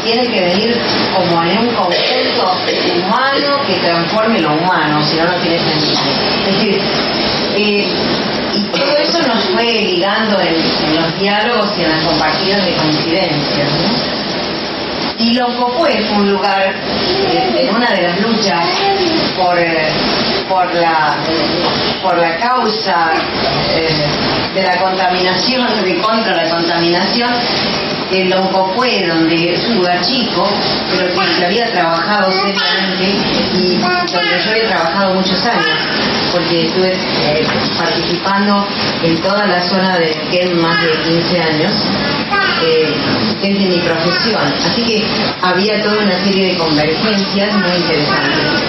Speaker 4: tiene que venir como en un conjunto humano que transforme lo humano, si no, no tiene sentido. Es decir, y todo eso nos fue ligando en los diálogos y en las compartidas de coincidencias, ¿no? Y Loncopué fue un lugar, en una de las luchas por la causa de la contaminación, de contra la contaminación, en Loncopué, donde es un lugar chico, pero que había trabajado seriamente y donde yo había trabajado muchos años, porque estuve participando en toda la zona de Neuquén más de 15 años, desde mi profesión. Así que había toda una serie de convergencias muy interesantes.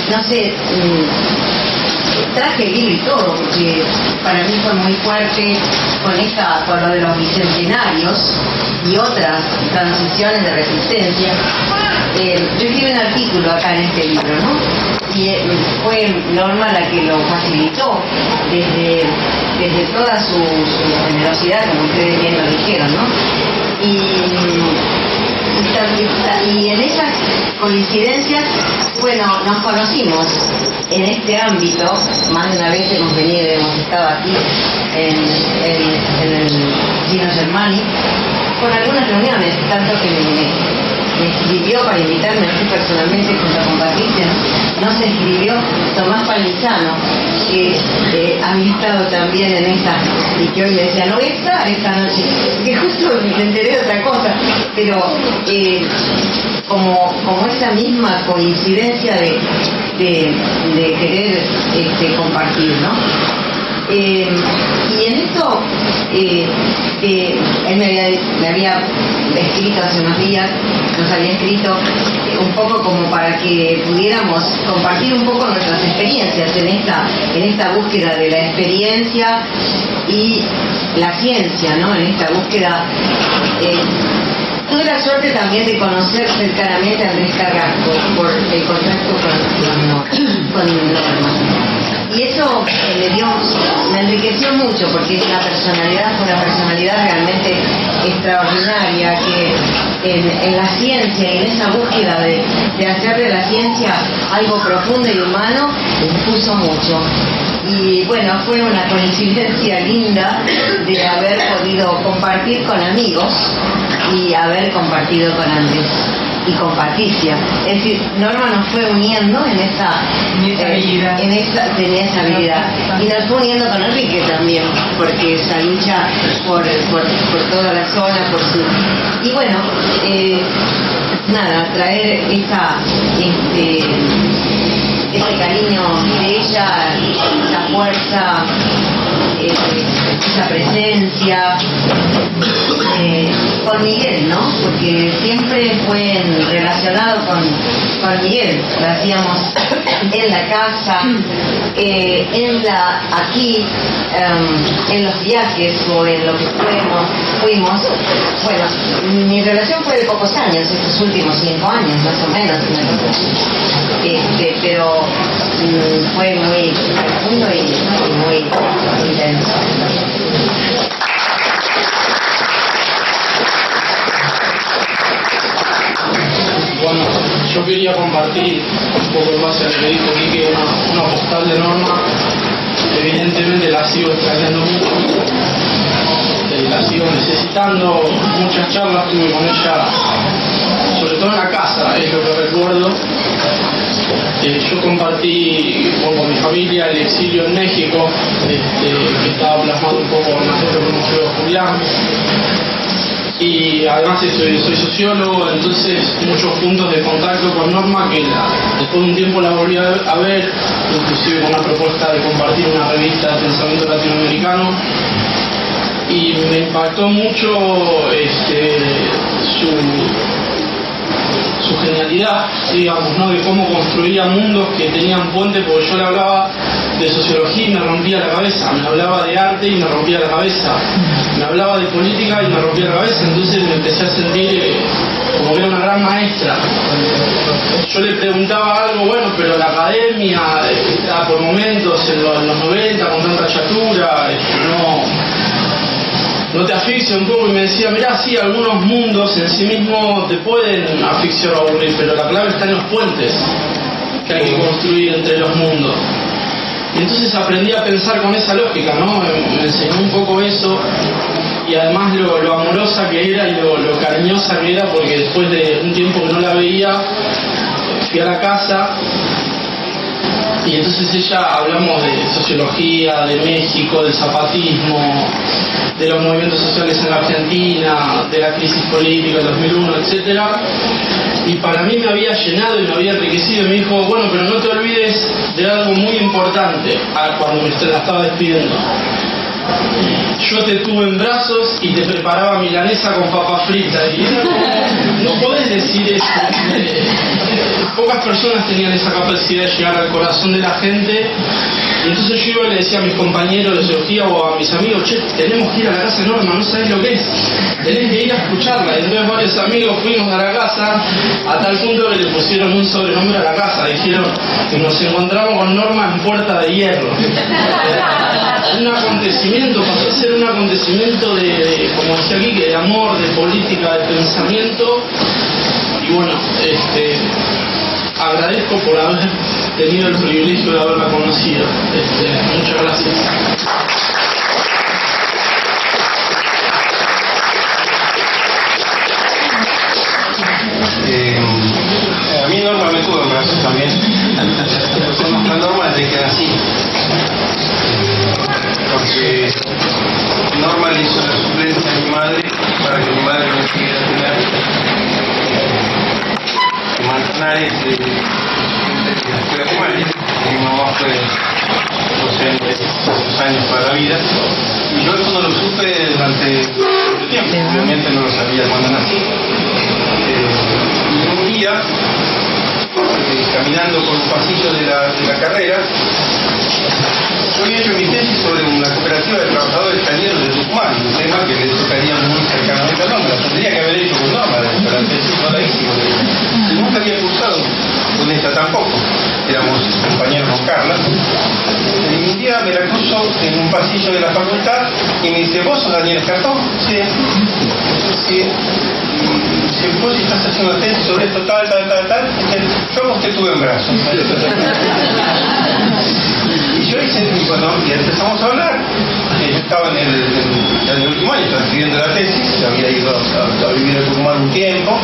Speaker 4: No sé, traje el libro y todo, porque para mí fue muy fuerte con lo de los bicentenarios y otras transiciones de resistencia. Yo escribí un artículo acá en este libro, ¿no? Y fue Norma la que lo facilitó desde toda su generosidad, como ustedes bien lo dijeron, ¿no? Y en esas coincidencias, bueno, nos conocimos en este ámbito. Más de una vez hemos estado aquí en el Gino Germani con algunas reuniones, tanto que me escribió para invitarme así personalmente junto con Patricia. Nos escribió Tomás Palmisano, que había estado también en esta, y que hoy me decía, no voy a estar esta noche, que justo me enteré de otra cosa, pero como esa misma coincidencia de querer compartir, ¿no? Y en esto él me había escrito hace unos días, nos había escrito un poco como para que pudiéramos compartir un poco nuestras experiencias en esta búsqueda de la experiencia y la ciencia, ¿no? En esta búsqueda. Tuve la suerte también de conocer cercanamente a Andrés Carrasco por el contacto con Norma. Y eso me enriqueció mucho, porque fue una personalidad realmente extraordinaria, que en la ciencia y en esa búsqueda de hacer de la ciencia algo profundo y humano, puso mucho. Y bueno, fue una coincidencia linda de haber podido compartir con amigos y haber compartido con Andrés y con Patricia. Es decir, Norma nos fue uniendo en esa habilidad. Tenía esa habilidad. Y nos fue uniendo con Enrique también, porque esa lucha por toda la zona, por su... Y bueno, traer ese cariño de ella, esa fuerza
Speaker 9: esa presencia, con Miguel, ¿no? Porque siempre fue relacionado con Miguel. Lo hacíamos en la casa, aquí, en los viajes o en lo que fuimos. Bueno, mi relación fue de pocos años, estos últimos 5 años más o menos, pero fue muy profundo y muy intenso.
Speaker 11: Bueno, yo quería compartir un poco en base a lo que dijo Quique, una postal de Norma. Evidentemente la sigo extrañando mucho, la sigo necesitando. Muchas charlas tuve con ella, sobre todo en la casa, es lo que recuerdo. Yo compartí con mi familia el exilio en México, que estaba plasmado un poco en la gente que conoció Julián. Y además soy sociólogo, entonces muchos puntos de contacto con Norma que después de un tiempo la volví a ver, inclusive con una propuesta de compartir una revista de pensamiento latinoamericano, y me impactó mucho su genialidad, digamos, ¿no? De cómo construía mundos que tenían puente, porque yo le hablaba de sociología y me rompía la cabeza, me hablaba de arte y me rompía la cabeza, me hablaba de política y me rompía la cabeza, entonces me empecé a sentir como que era una gran maestra. Yo le preguntaba algo, bueno, pero la academia estaba por momentos en los 90 con tanta chatura, no te asfixia un poco, y me decía, mirá, sí, algunos mundos en sí mismos te pueden asfixiar o aburrir, pero la clave está en los puentes que hay que construir entre los mundos. Y entonces aprendí a pensar con esa lógica, ¿no? Me enseñó un poco eso, y además lo amorosa que era y lo cariñosa que era, porque después de un tiempo que no la veía, fui a la casa. Y entonces hablamos de sociología, de México, del zapatismo, de los movimientos sociales en la Argentina, de la crisis política del 2001, etc. Y para mí me había llenado y me había enriquecido, y me dijo, bueno, pero no te olvides de algo muy importante, cuando me la estaba despidiendo. Yo te tuve en brazos y te preparaba milanesa con papa frita, y era como, no podés decir eso. Pocas personas tenían esa capacidad de llegar al corazón de la gente, y entonces yo iba y le decía a mis compañeros de sociología o a mis amigos, che, tenemos que ir a la casa de Norma, no sabés lo que es, tenés que ir a escucharla. Y entonces varios amigos fuimos a la casa, a tal punto que le pusieron un sobrenombre a la casa, dijeron que nos encontramos con Norma en Puerta de Hierro. Un acontecimiento, pasó a ser un acontecimiento de, como decía aquí, de amor, de política, de pensamiento. Y bueno, agradezco por haber tenido el privilegio de haberla conocido. Muchas gracias.
Speaker 12: A mí Norma me tuvo en brazos también. Conozco a Norma desde que nací. Porque Norma le hizo la suplencia a mi madre para que mi madre no pudiera tener Manzanares de la escuela primaria. Mi mamá fue docente esos años para la vida, y yo eso no lo supe durante mucho tiempo, obviamente no lo sabía cuando nací. Y un día, caminando por un pasillo de la carrera, yo había hecho mi tesis sobre una cooperativa de trabajadores cañeros de Tucumán, un tema que le tocaría muy cercanamente a Norma. La tendría que haber hecho con Norma, pero la tesis no la hice con ella. Y nunca había cursado con ella tampoco. Éramos compañeros con Carla. Y un día me la cruzo en un pasillo de la facultad y me dice, ¿vos sos Daniel Escartón? Sí. Sí. Y vos estás haciendo tesis sobre esto, tal. Yo a vos te tuve en brazos. Y yo hice, y cuando empezamos a hablar, yo estaba en el último año, estaba escribiendo la tesis, había ido a vivir a Tucumán un tiempo,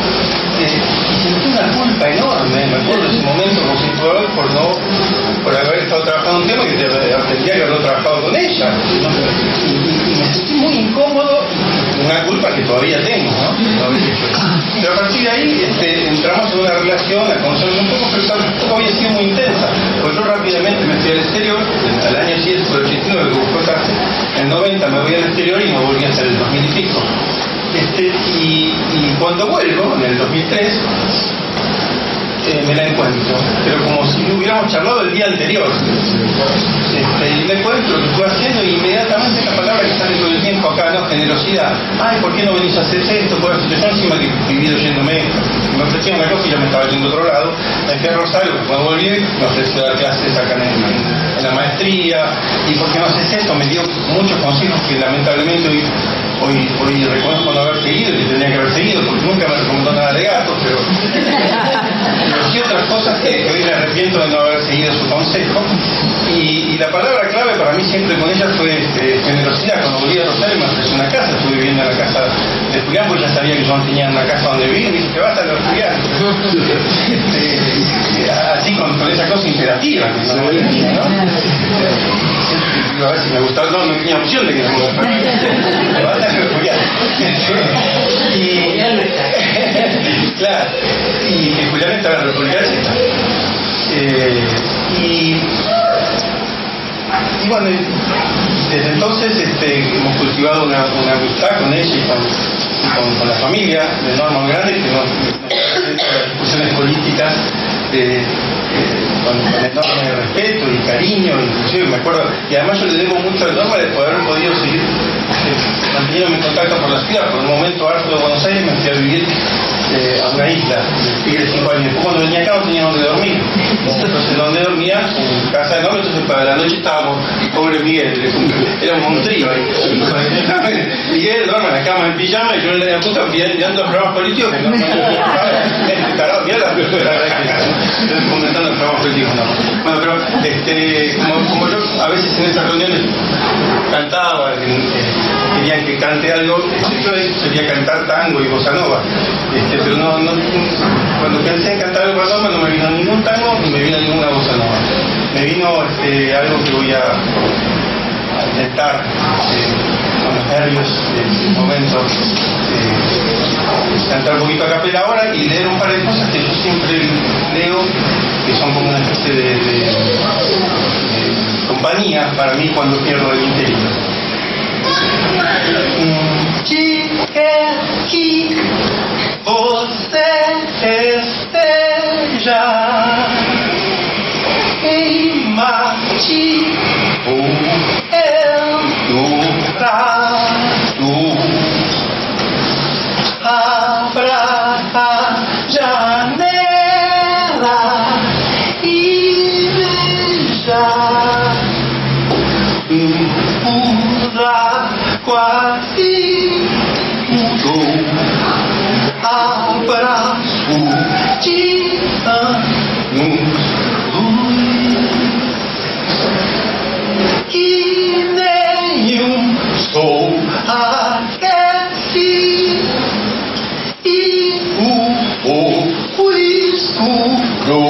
Speaker 12: y sentí una culpa enorme, me acuerdo de ese momento como si fuera hoy, por haber estado trabajando un tema que tendría que haber trabajado con ella. Y me sentí muy incómodo, me una culpa que todavía tengo, ¿no? No haber hecho eso. Pero a partir de ahí entramos en una relación, a conocernos un poco, pero tampoco había sido muy intensa. Pues yo rápidamente me fui al exterior, al año 7, por el 89, que fue acá, en el 90 me voy al exterior y me volví hasta el 2000 y pico. Y cuando vuelvo, en el 2003, me la encuentro, pero como si hubiéramos charlado el día anterior. Y me encuentro lo que estuve haciendo y inmediatamente la palabra que sale todo el tiempo acá, ¿no? Generosidad. Ay, ¿por qué no venís a hacer esto? Por esto. Yo encima que vivido yéndome, me ofrecían una cosa y yo me estaba yendo a otro lado. Me fui a Rosario, cuando volví, me ofreció dar clases acá en la maestría. ¿Y por qué no haces esto? Me dio muchos consejos que lamentablemente hoy reconozco no haber seguido y que tendría que haber seguido, porque nunca me recomendó nada de gatos, pero sí otras cosas que hoy me arrepiento de no haber seguido su consejo. Y la palabra clave para mí siempre con ella fue generosidad. Cuando volví a Rosario me ofreció una casa, estuve viviendo en la casa de Julián, porque ya sabía que yo no tenía una casa donde vivir, y dije que basta los Julián. Así con esa cosa imperativa que no tenía, ¿no? A ver si me gustaba, no tenía opción de que me gustara. Claro, y que Julián estaba en República Checa. Y bueno, desde entonces hemos cultivado una amistad con ella y con la familia de Norma muy grande, que nos las discusiones políticas con enorme respeto y cariño, inclusive me acuerdo, y además yo le debo mucho a Norma de poder haber podido seguir manteniendo mi contacto por la ciudad. Por un momento harto de Buenos Aires me fui a vivir a una isla, de 5 años. Después cuando venía acá no tenía donde dormir. Entonces donde dormía, en casa de Norma, entonces para la noche estábamos, pobre Miguel, éramos un trío ahí. Miguel, Norma en la cama en pijama y yo en la puta mirando los programas políticos que no tarado, mira la verdad que estoy comentando los programas políticos, no. Bueno, pero como yo a veces en esas reuniones cantaba, querían que cante algo, yo quería cantar tango y bossa nova, pero no, cuando pensé en cantar algo bossa nova no me vino ningún tango ni me vino ninguna bossa nova. Me vino algo que voy a intentar con los nervios del momento cantar un poquito a capela ahora y leer un par de cosas que yo siempre leo, que son como una especie de compañía para mí cuando pierdo el interior. Chique, você esteja em Marte ou Eldorado. Abra a janela e veja quase mudou. Abraço de anos luz que nenhum sol aquece e o fogo escuro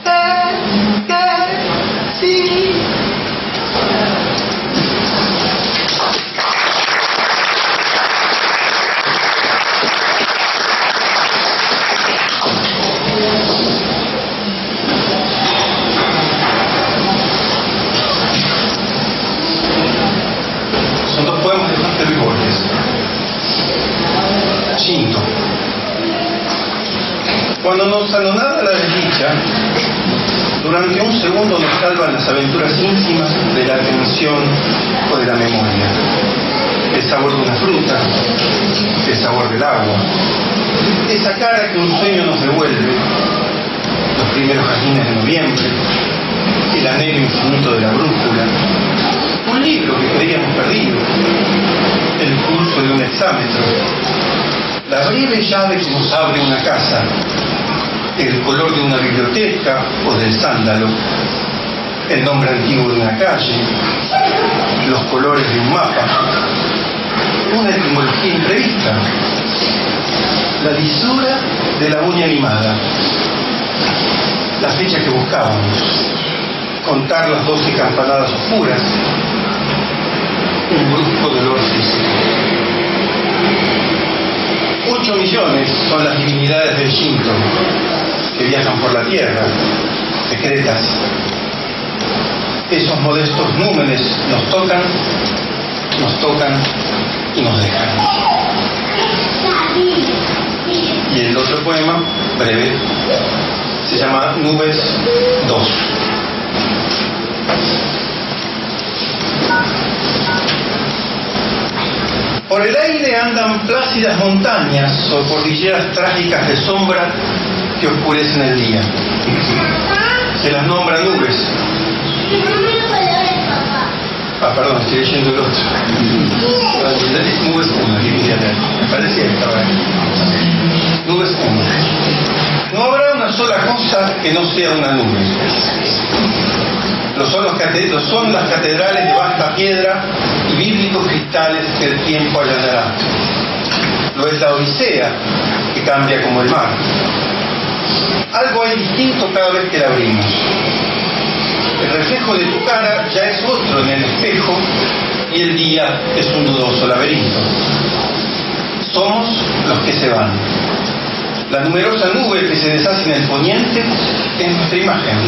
Speaker 12: esquece. Son dos poemas de Jorge Luis Borges. Cinto. Cuando nos anonada la desdicha, durante un segundo nos salvan las aventuras íntimas de la atención o de la memoria. El sabor de una fruta, el sabor del agua, esa cara que un sueño nos devuelve, los primeros jazmines de noviembre, el anhelo infinito de la brújula, un libro que creíamos perdido, el pulso de un hexámetro, la breve llave que nos abre una casa, el color de una biblioteca o del sándalo, el nombre antiguo de una calle, los colores de un mapa, una etimología imprevista, la lisura de la uña animada, la fecha que buscábamos, contar las 12 campanadas oscuras, un brusco dolor físico. 8 millones son las divinidades del Shinto que viajan por la tierra, secretas. Esos modestos númenes nos tocan y nos dejan. Y el otro poema, breve, se llama Nubes 2. Por el aire andan plácidas montañas o cordilleras trágicas de sombra que oscurecen el día. Se las nombra nubes. Perdón, estoy leyendo el otro. Nubes 1, aquí quería leer. Me parecía que estaba ahí. Nubes 1. No habrá una sola cosa que no sea una nube. Lo son las catedrales de vasta piedra y bíblicos cristales que el tiempo allanará. Lo es la Odisea, que cambia como el mar. Algo hay distinto cada vez que la abrimos. El reflejo de tu cara ya es otro en el espejo y el día es un dudoso laberinto. Somos los que se van. La numerosa nube que se deshace en el poniente es nuestra imagen.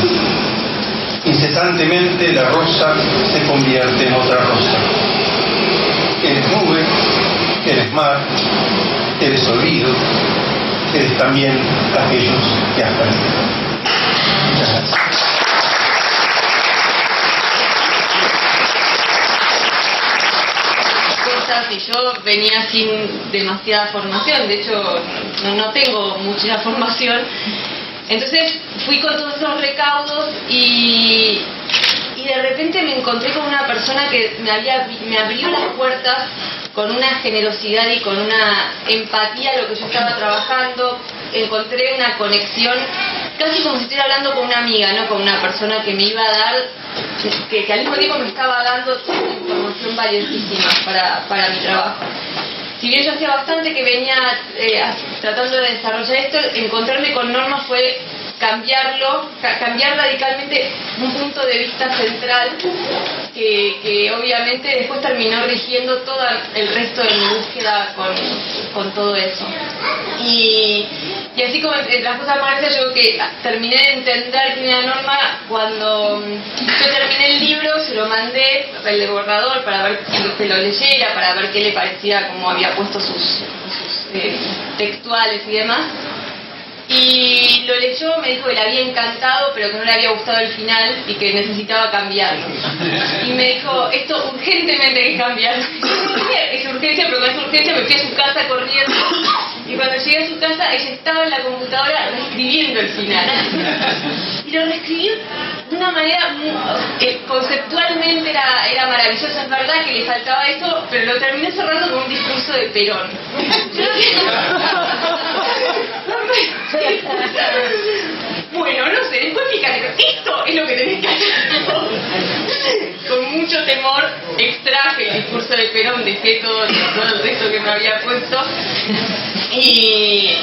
Speaker 12: Incesantemente la rosa se convierte en otra rosa. Eres nube, eres mar, eres olvido, eres también aquellos que has perdido. Muchas gracias.
Speaker 13: Y yo venía sin demasiada formación, de hecho no tengo mucha formación, entonces fui con todos esos recaudos y de repente me encontré con una persona que me abrió las puertas con una generosidad y con una empatía a lo que yo estaba trabajando. Encontré una conexión casi como si estuviera hablando con una amiga, no con una persona que me iba a dar, que al mismo tiempo me estaba dando información valiosísima para mi trabajo. Si bien yo hacía bastante que venía tratando de desarrollar esto, encontrarme con Norma fue cambiar radicalmente un punto de vista central que obviamente después terminó rigiendo todo el resto de mi búsqueda con todo eso. Y así como entre las cosas más grandes, yo que terminé de entender quién era Norma cuando yo terminé el libro, se lo mandé el de borrador para ver que lo leyera, para ver qué le parecía, cómo había puesto sus textuales y demás. Y lo leyó, me dijo que le había encantado, pero que no le había gustado el final y que necesitaba cambiarlo. Y me dijo, esto urgentemente hay que cambiarlo. Es urgencia, pero no es urgencia, me fui a su casa corriendo. Y cuando llegué a su casa, ella estaba en la computadora reescribiendo el final. Y lo reescribió de una manera que conceptualmente era maravillosa. Es verdad que le faltaba eso, pero lo terminé cerrando con un discurso de Perón. Bueno, no sé, después fíjate, esto es lo que tenés que hacer. Con mucho temor extraje el discurso de Perón, dejé todo el resto que me había puesto. Y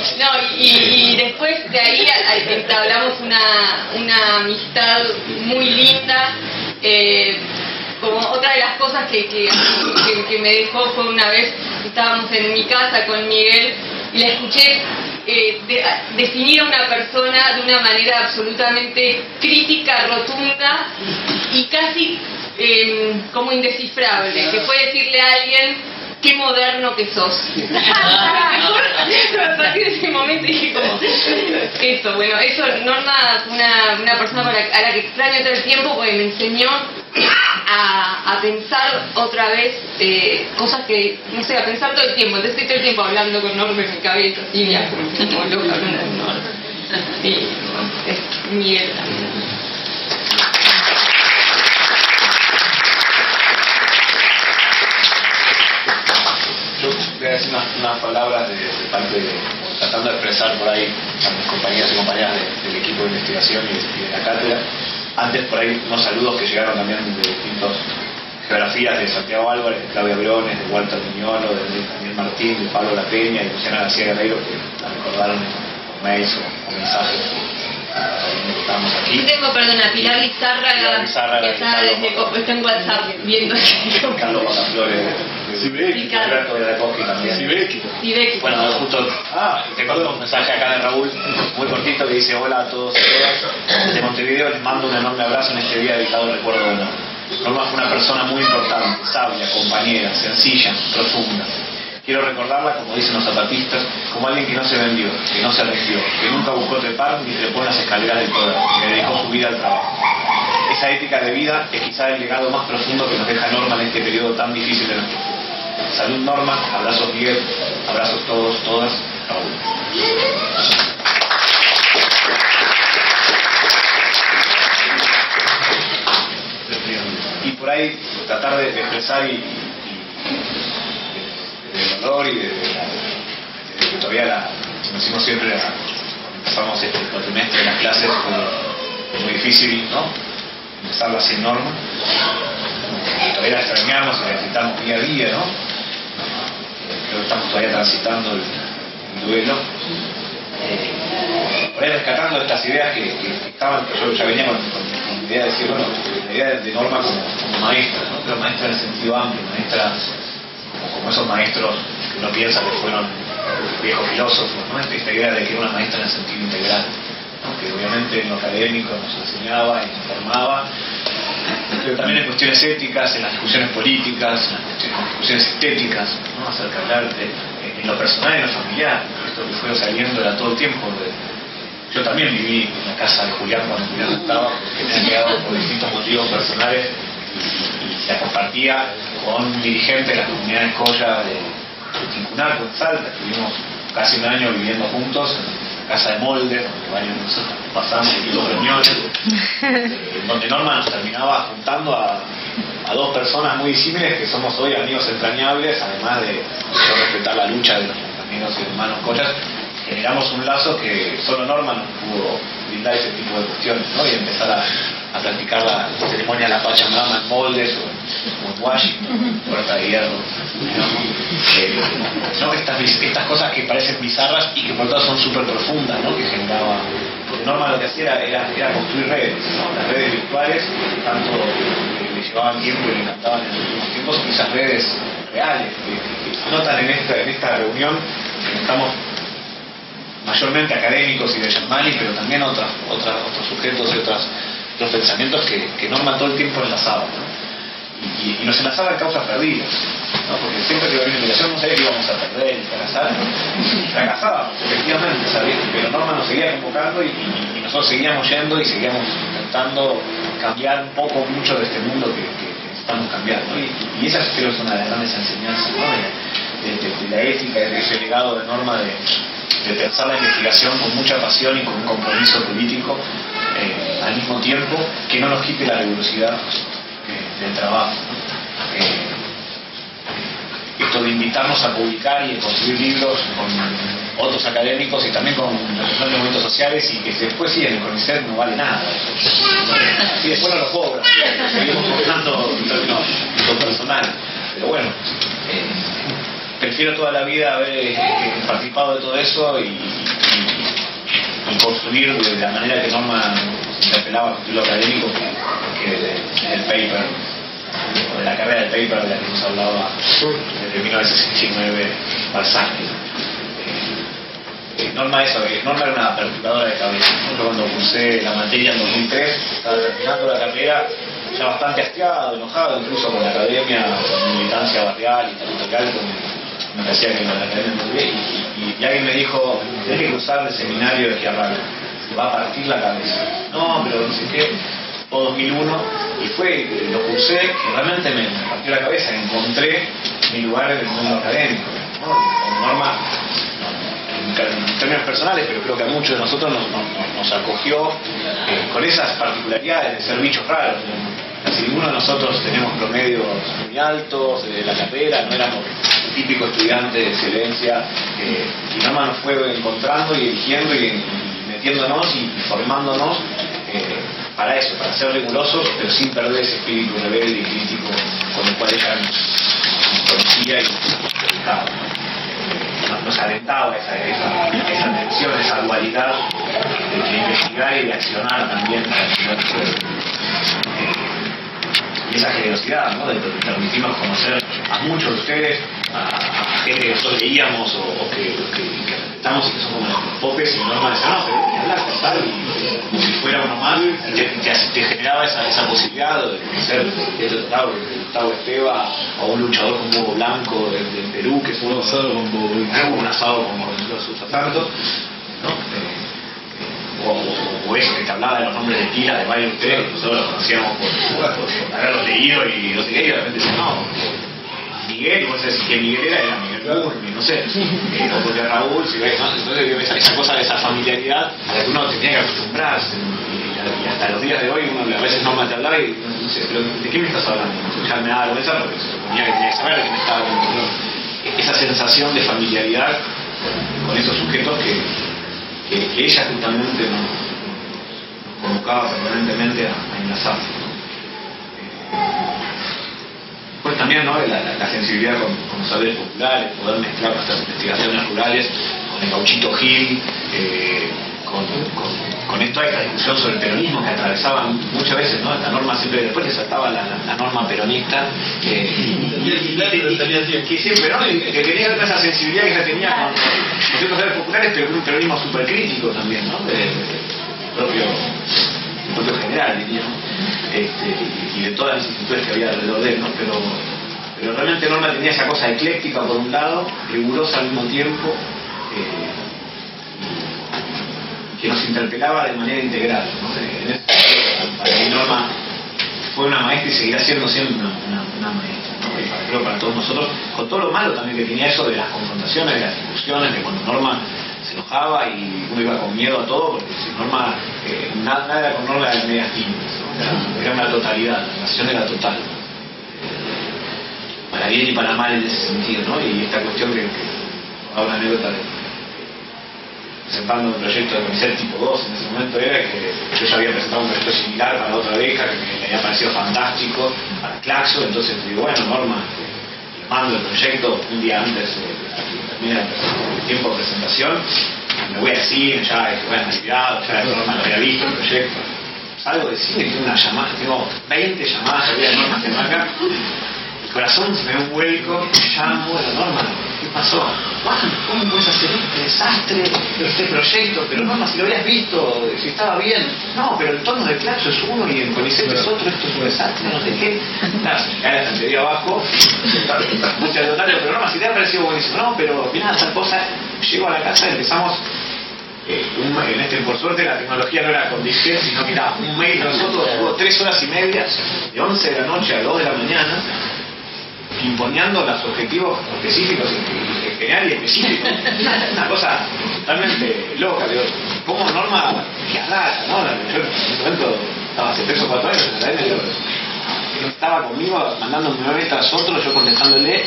Speaker 13: después de ahí entablamos una amistad muy linda. Como otra de las cosas que me dejó fue una vez, estábamos en mi casa con Miguel y la escuché definir a una persona de una manera absolutamente crítica, rotunda y casi como indescifrable, que fue decirle a alguien: qué moderno que sos. A partir de ese momento dije como eso, bueno, eso Norma fue una persona a la que extraño todo el tiempo porque me enseñó a pensar otra vez cosas que, no sé, a pensar todo el tiempo. Entonces estoy todo el tiempo hablando con Norma en mi cabeza, así, como loca hablando con Norma. Y es Miguel también.
Speaker 2: Yo voy a decir unas palabras de parte tratando de expresar por ahí a mis compañeros y compañeras del equipo de investigación y de la cátedra. Antes por ahí unos saludos que llegaron también de distintas geografías, de Santiago Álvarez, de Claudia Briones, de Walter Miñolo, de Daniel Martín, de Pablo La Peña y Luciana García Guerreiro, que la recordaron por mails o mensajes. Estamos aquí.
Speaker 13: Yo tengo, perdona, Pilar Lizárraga, que está en WhatsApp viendo.
Speaker 2: Carlos Bacaflores
Speaker 10: Sibeki.
Speaker 2: Alberto de Rakowski también.
Speaker 10: Sibeki.
Speaker 2: Bueno, justo te corto un mensaje acá de Raúl, muy cortito, que dice: hola a todos y todas. Desde Montevideo les mando un enorme abrazo en este día dedicado al recuerdo de Norma. Norma fue una persona muy importante, sabia, compañera, sencilla, profunda. Quiero recordarla, como dicen los zapatistas, como alguien que no se vendió, que no se rindió, que nunca buscó trepar ni trepó en las escaleras del poder, que dedicó su vida al trabajo. Esa ética de vida es quizá el legado más profundo que nos deja Norma en este periodo tan difícil de nuestra vida. Salud, Norma, abrazos Miguel, abrazos todos, todas, Raúl. Y por ahí tratar de expresar y del dolor y de que todavía como decimos siempre, cuando empezamos este cuatrimestre de las clases, fue muy difícil, ¿no? Empezarla sin Norma. Todavía la extrañamos y la necesitamos día a día, ¿no? Creo que estamos todavía transitando el duelo. Por ahí rescatando estas ideas que estaban, que yo ya venía con la idea de decir, bueno, la idea de Norma como maestra, ¿no? Pero maestra en el sentido amplio, maestra como esos maestros que uno piensa que fueron viejos filósofos, ¿no? Esta idea de que era una maestra en el sentido integral, ¿no? Que obviamente en lo académico nos enseñaba y nos formaba, pero también en cuestiones éticas, en las discusiones políticas, en las discusiones estéticas, ¿no? Acerca del arte, en lo personal y en lo familiar. Esto que fue saliendo era todo el tiempo. Yo también viví en la casa de Julián cuando Julián estaba, que me había quedado por distintos motivos personales, y la compartía con un dirigente de la comunidad de Colla de Tincunaco, en Salta. Estuvimos casi un año viviendo juntos en la casa de Molde, donde varios de nosotros pasamos y dos reuniones, donde Norma nos terminaba juntando a dos personas muy disímiles que somos hoy amigos entrañables, además de respetar la lucha de los compañeros y hermanos Collas. Generamos un lazo que solo Norma nos pudo brindar ese tipo de cuestiones, ¿no? Y empezar a practicar la ceremonia de la Pachamama en Moldes o en Washington, Puerta de Hierro, ¿no? Estas cosas que parecen bizarras y que por todas son súper profundas, ¿no? Que generaba, porque Norma lo que hacía era construir redes, ¿no? Las redes virtuales, tanto le llevaban tiempo y le encantaban en los últimos tiempos, y esas redes reales que notan en esta reunión, que estamos mayormente académicos y de Germani, pero también otros sujetos y otros pensamientos que Norma todo el tiempo enlazaba, ¿no? Y nos enlazaba en causas perdidas, ¿no? Porque siempre que había una invitación no sabía que íbamos a perder y fracasábamos, efectivamente, ¿sabes? Pero Norma nos seguía convocando y nosotros seguíamos yendo y seguíamos intentando cambiar un poco, mucho de este mundo que necesitamos cambiar, ¿no? Y esa creo que es una de las grandes enseñanzas, ¿no? de la ética, de ese legado de Norma de pensar la investigación con mucha pasión y con un compromiso político, al mismo tiempo que no nos quite la rigurosidad del trabajo. Esto de invitarnos a publicar y a construir libros con otros académicos y también con representantes de movimientos sociales, y que después sí, en el CONICET no vale nada. Y después no lo cobran, seguimos cobrando en términos personales. Pero bueno, prefiero toda la vida haber participado de todo eso y construir de la manera que Norma se interpelaba a título académico que del paper, o de la carrera del paper de la que nos hablaba desde 1969 Balzac. Norma era una perturbadora de cabeza. Yo cuando cursé la materia en 2003, estaba terminando la carrera ya bastante hastiado, enojado incluso con la academia, con militancia barrial y territorial, me parecía que la academia muy bien, y alguien me dijo: tenés que cruzar el seminario de Chiarraga, te va a partir la cabeza. No, pero no sé qué, o 2001, y lo cursé y realmente me partió la cabeza. Encontré mi lugar en el mundo académico, ¿no? Con Norma, en términos personales, pero creo que a muchos de nosotros nos acogió con esas particularidades de ser bichos raros, ¿no? Casi ninguno de nosotros tenemos promedios muy altos de la carrera, no éramos el típico estudiante de excelencia, y Norma nos fue encontrando y eligiendo y metiéndonos y formándonos para eso, para ser rigurosos, pero sin perder ese espíritu rebelde y crítico con el cual ella nos conocía y nos alentaba esa tensión, esa dualidad de investigar y de accionar también. Y esa generosidad, ¿no? De permitirnos conocer a muchos de ustedes, a gente que nosotros leíamos o que respetamos y que son como los popes, y Norma decía, no, pero hay que hablar, contar, y como si fuera uno más, y te generaba esa posibilidad de ser el Gustavo Esteva, o un luchador como Hugo Blanco de Perú, que es un asado como los tantos, ¿no? O eso que te hablaba de los nombres de pila de varios de ustedes, que nosotros los conocíamos por haberlos leído y los leí, y de repente dicen, no, Miguel, y vos decís que Miguel era Miguel Burni, no sé, no porque Raúl, si ves, ¿no? Entonces esa cosa de esa familiaridad a la que uno tenía que acostumbrarse, y hasta los días de hoy uno a veces no me hablaba y no sé, pero ¿de qué me estás hablando? Ya me da vergüenza porque se suponía que tenía que saber de qué me estaba hablando. Esa sensación de familiaridad con esos sujetos que ella justamente nos convocaba permanentemente a enlazar. Pues también, ¿no? la sensibilidad con los saberes populares, poder mezclar nuestras investigaciones rurales con el gauchito Gil, con toda esta discusión sobre el peronismo que atravesaba muchas veces, ¿no? La Norma siempre, después le saltaba la Norma peronista, que siempre, ¿no? Que tenía esa sensibilidad que ella tenía con ciertos saberes populares, pero con un peronismo súper crítico también, ¿no? El propio general, diría, ¿no? Y de todas las instituciones que había alrededor de él, ¿no? Pero realmente Norma tenía esa cosa ecléctica por un lado, rigurosa al mismo tiempo, que nos interpelaba de manera integral, ¿no? Para mí Norma fue una maestra y seguirá siendo siempre una maestra, ¿no? Y creo para todos nosotros, con todo lo malo también que tenía eso de las confrontaciones, de las discusiones, de cuando Norma se enojaba y uno iba con miedo a todo, porque si Norma, nada con Norma era medias tintas, ¿no? Era una totalidad, la relación era total, para bien y para mal en ese sentido, ¿no? Y esta cuestión que ahora anécdota de presentando un proyecto de comisario tipo 2 en ese momento era que yo ya había presentado un proyecto similar para otra beca que me había parecido fantástico para Claxo, entonces digo, bueno, Norma, le mando el proyecto un día antes de que termine el tiempo de presentación, me voy al cine, ya bueno, aliviado, ya Norma lo había visto el proyecto, salgo del cine, tengo una llamada, tengo 20 llamadas todavía de Norma Semaca, el corazón se me da un vuelco, llamo a la Norma, ¿qué pasó? ¿Cómo puedes hacer este desastre, este proyecto? Pero Norma, si lo habías visto, si estaba bien. No, pero el tono de Claxo es uno y el CONICET es otro, esto es un desastre, no sé qué. Claro, se cae la estantería abajo, muchas notario, pero Norma, si te ha parecido buenísimo. No, pero mirá, tal cosa, llego a la casa y empezamos, por suerte la tecnología no era con disquete, sino que era un mail de nosotros, hubo 3 horas y media, de 11 de la noche a 2 de la mañana, imponiendo los objetivos específicos general y específicos. Una cosa totalmente loca, digo, ¿cómo Norma que arrasa, no? Yo en ese momento estaba hace 3 o 4 años en la cadena, él estaba conmigo mandando un mail tras otro, yo contestándole,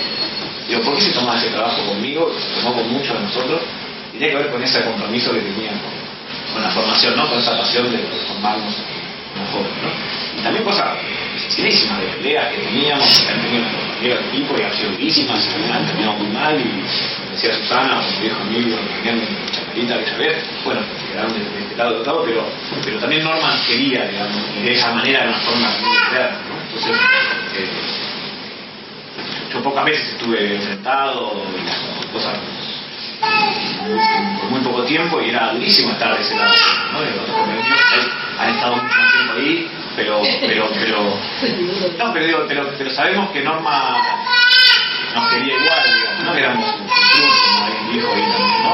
Speaker 2: digo, ¿por qué se tomaba ese trabajo conmigo? Se tomó con muchos de nosotros, y tenía que ver con ese compromiso que tenía con la formación, ¿no? Con esa pasión de formarnos como jóvenes, ¿no? Y también cosas dificilísimas de peleas que teníamos, que han tenido los compañeros de equipo y han sido durísimas, y han terminado muy mal, y decía Susana, o mi viejo amigo, tenían chaperita que saber, bueno, quedaron de este lado de otro lado, pero también Norma quería, digamos, y de esa manera era una forma muy interna, ¿no? Entonces, yo pocas veces estuve enfrentado y las cosas por muy poco tiempo, y era durísimo estar de ese lado, ¿no? Y otros compañeros han estado mucho más tiempo ahí, pero sabemos que Norma nos quería igual, digamos, no éramos un club, como alguien dijo ahí también, ¿no?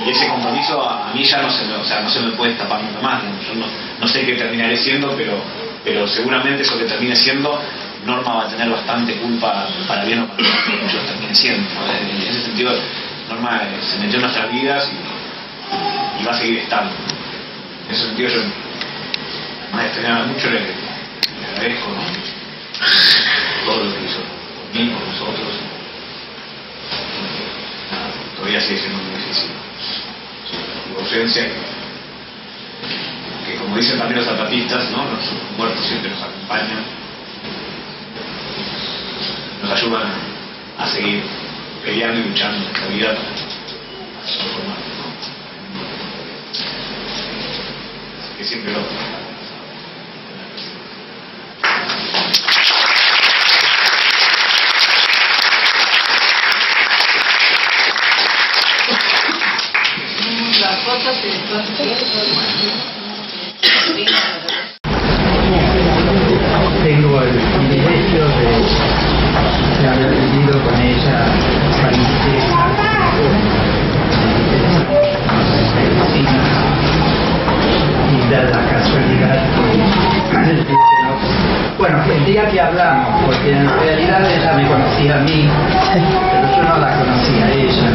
Speaker 2: Y ese compromiso a mí ya no se me puede escapar nunca más, digamos. Yo no sé qué terminaré siendo, pero seguramente eso que termine siendo, Norma va a tener bastante culpa para bien o para mal, que yo termine siendo, ¿no? En ese sentido, Norma se metió en nuestras vidas y va a seguir estando. En ese sentido yo mucho le agradezco, ¿no? Todo lo que hizo por mí, por nosotros. Todavía sigue siendo muy difícil. Su ausencia, que como dicen también los zapatistas, ¿no? Los muertos siempre nos acompañan, nos ayudan a seguir peleando y luchando en nuestra vida para transformar, ¿no? Así que siempre lo
Speaker 6: día que hablamos, porque en realidad ella me conocía a mí, pero yo no la conocía a ella,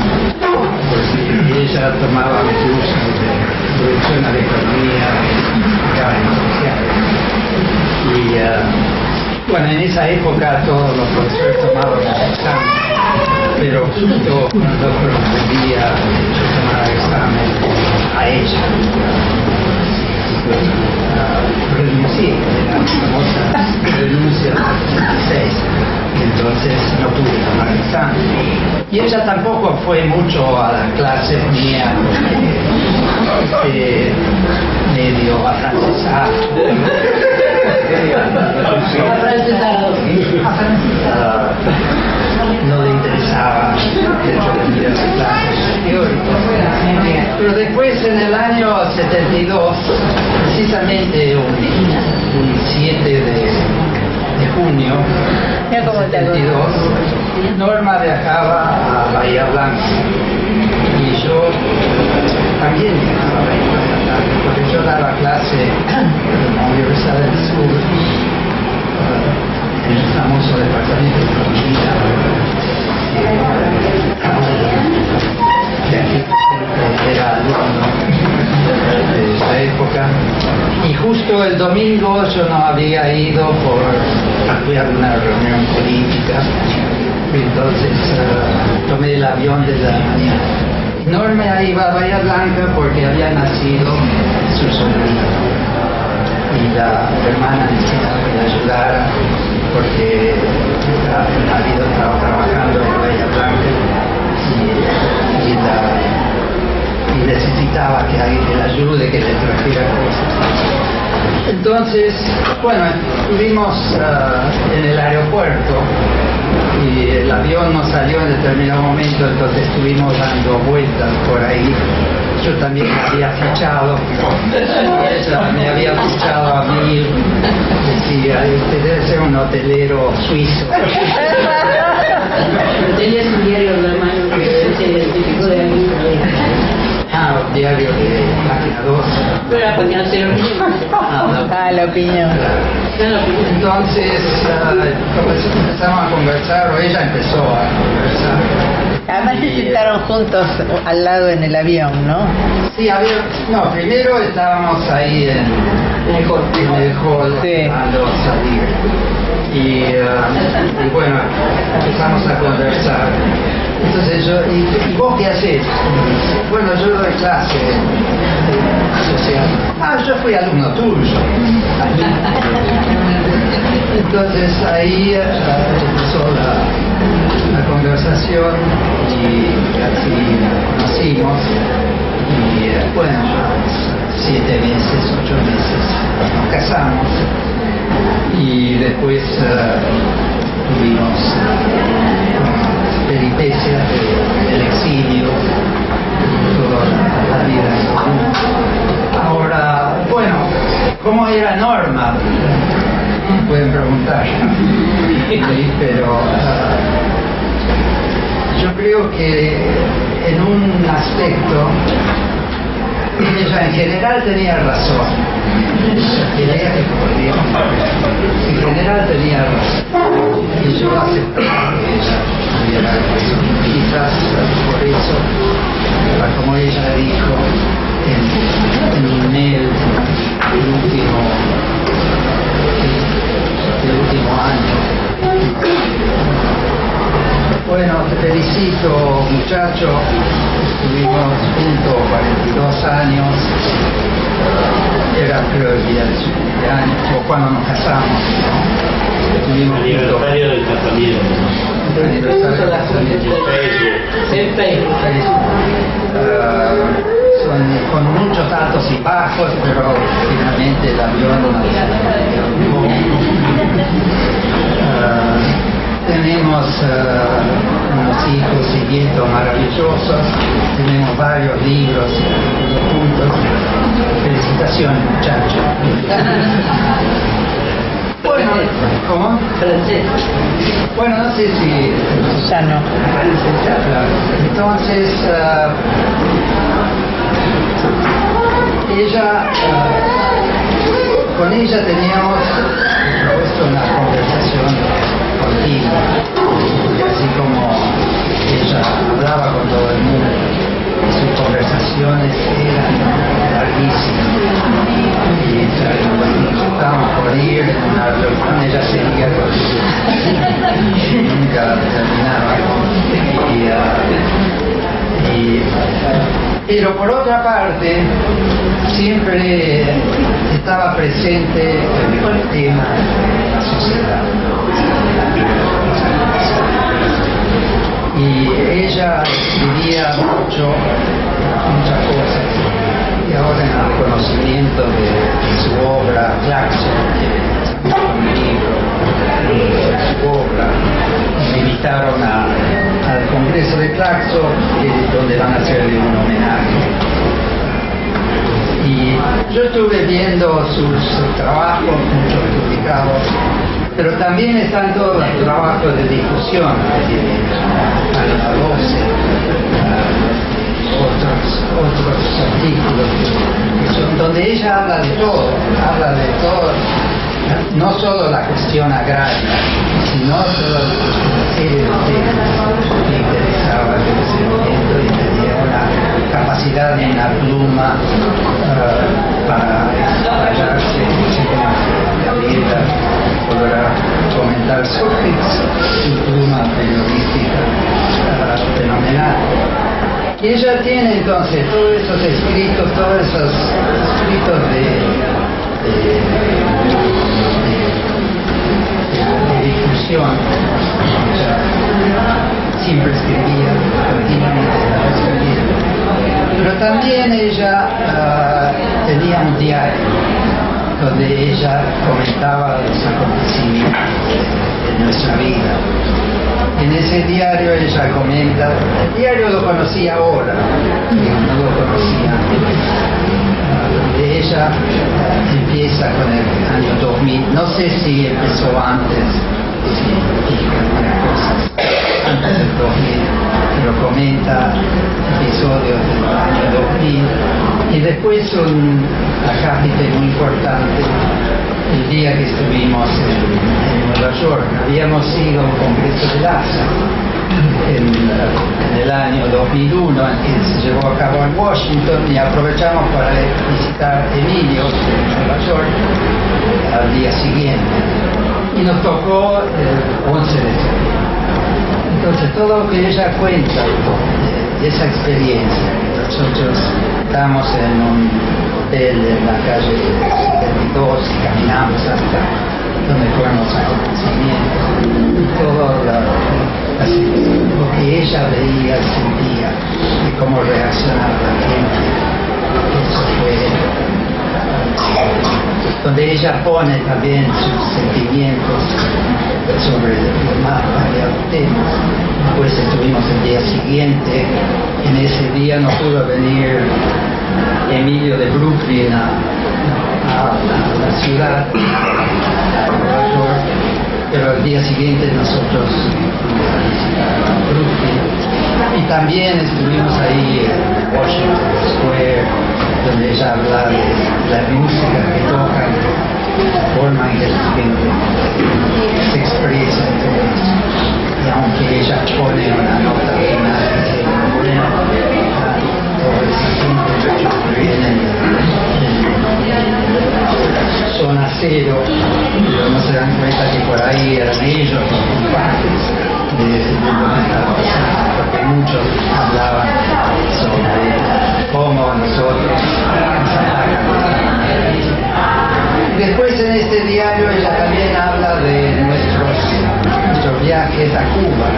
Speaker 6: porque ella tomaba mi curso de introducción a la economía acá en sociales. Y bueno, en esa época todos los profesores tomaban examen, pero justo cuando correspondía yo tomaba examen a ella. Renuncié, era la famosa renuncia del 66, entonces no pude tomar el examen. Y ella tampoco fue mucho a las clases mías, porque medio afrancesado. No le interesaba el hecho de ir a las clases teóricas. Pero después, en el año 72, precisamente un 7 de junio de 72, Norma viajaba a Bahía Blanca y yo también viajaba a Bahía Blanca, porque yo daba clase en la Universidad del Sur, en el famoso departamento de economía, que era alumno de esa época, y justo el domingo yo no había ido fui a una reunión política, entonces tomé el avión de la mañana. Norma iba a Bahía Blanca porque había nacido su sobrino y la hermana necesitaba que la ayudara porque el marido estaba trabajando en Bahía Blanca y necesitaba que alguien le ayude, que le trajera cosas. Entonces, bueno, estuvimos en el aeropuerto y el avión no salió en determinado momento, entonces estuvimos dando vueltas por ahí. Yo también me había fichado, ella me había fichado a mí, decía, usted debe ser un hotelero suizo.
Speaker 8: Tenías un diario en la mano que se identificó de alguien.
Speaker 6: Un diario de Página 2.
Speaker 8: Pero era Página 0.
Speaker 14: La opinión.
Speaker 6: Entonces, empezamos a conversar, o ella empezó a conversar.
Speaker 14: Además se sentaron juntos al lado en el avión, ¿no?
Speaker 6: Sí, primero estábamos ahí en el hall cuando salir. Y bueno, empezamos a conversar. Entonces yo, ¿y vos qué haces? Bueno, yo doy clase social. Yo fui alumno tuyo. Entonces ahí empezó la conversación y así conocimos. Y bueno, 7 meses, 8 meses nos casamos. Y después tuvimos peripecias del exilio, toda la vida en común. Ahora, bueno, ¿cómo era Norma? Pueden preguntar. Sí, pero yo creo que en un aspecto ella en general tenía razón. En general tenía razón. Y yo aceptaba que ella tuviera razón. Quizás por eso, como ella dijo en un mail el último año. Bueno, te felicito, muchacho. Estuvimos juntos 42 años. Era creo el día de su cumpleaños, o cuando nos casamos, ¿no? Estuvimos
Speaker 3: Aniversario del casamiento.
Speaker 6: Aniversario del casamiento.
Speaker 8: En Facebook.
Speaker 6: Son con muchos altos y bajos, pero finalmente el avión tenemos unos hijos y nietos maravillosos, tenemos varios libros juntos. Felicitaciones, muchachos. Bueno, ¿cómo?
Speaker 8: Francés.
Speaker 6: Bueno, no sé si...
Speaker 14: Ya no.
Speaker 6: Entonces, con ella teníamos una conversación en una reunión, ella seguía con nunca terminaba. Pero por otra parte, siempre estaba presente el tema de la sociedad. Y ella escribía muchas cosas. Y ahora en el reconocimiento de su obra, Claxon, un libro de su obra, me invitaron al Congreso de Claxon, donde van a hacerle un homenaje. Y yo estuve viendo sus trabajos, muchos publicados, pero también están todos los trabajos de difusión que tiene Ana 12, otros artículos que son, donde ella habla de todo, no solo la cuestión agraria, sino toda una serie de temas que interesaban en ese momento, y tenía una capacidad y una pluma para explayarse, Gabriela podrá comentar sobre su pluma periodística fenomenal. Y ella tiene entonces todos esos escritos, de difusión. Ella siempre escribía, continuamente estaba escribiendo. Pero también ella tenía un diario donde ella comentaba los acontecimientos de nuestra vida. En ese diario ella comenta, el diario lo conocí ahora, no lo conocía antes, donde ella empieza con el año 2000, no sé si empezó antes, si indica algunas cosas antes del 2000, pero comenta episodios del año 2000, y después un acápite muy importante, el día que estuvimos en Nueva York. Habíamos ido a un congreso de LASA en el año 2001, que se llevó a cabo en Washington, y aprovechamos para visitar Emilio en Nueva York al día siguiente. Y nos tocó el 11 de septiembre. Entonces todo lo que ella cuenta de esa experiencia, nosotros estábamos en un hotel en la calle 72 y caminamos hasta donde fueron los acontecimientos, y todo lo que ella veía y sentía, y cómo reaccionaba la gente. Eso fue donde ella pone también sus sentimientos sobre los más variados temas. Después estuvimos el día siguiente, en ese día no pudo venir Emilio de Brooklyn a la ciudad, a Nueva York, pero al día siguiente nosotros fuimos a visitar a Brooklyn. Y también estuvimos ahí en Washington Square, donde ella habla de la música que tocan, la forma en que la gente se expresa y todo eso. Y aunque ella pone una nota final diciendo, bueno, toda esa gente que vienen zona cero, pero no se dan cuenta que por ahí eran ellos los culpables de lo que estaba pasando, porque muchos hablaban sobre cómo nosotros nos atacan. Después en este diario ella también habla de nuestros viajes a Cuba.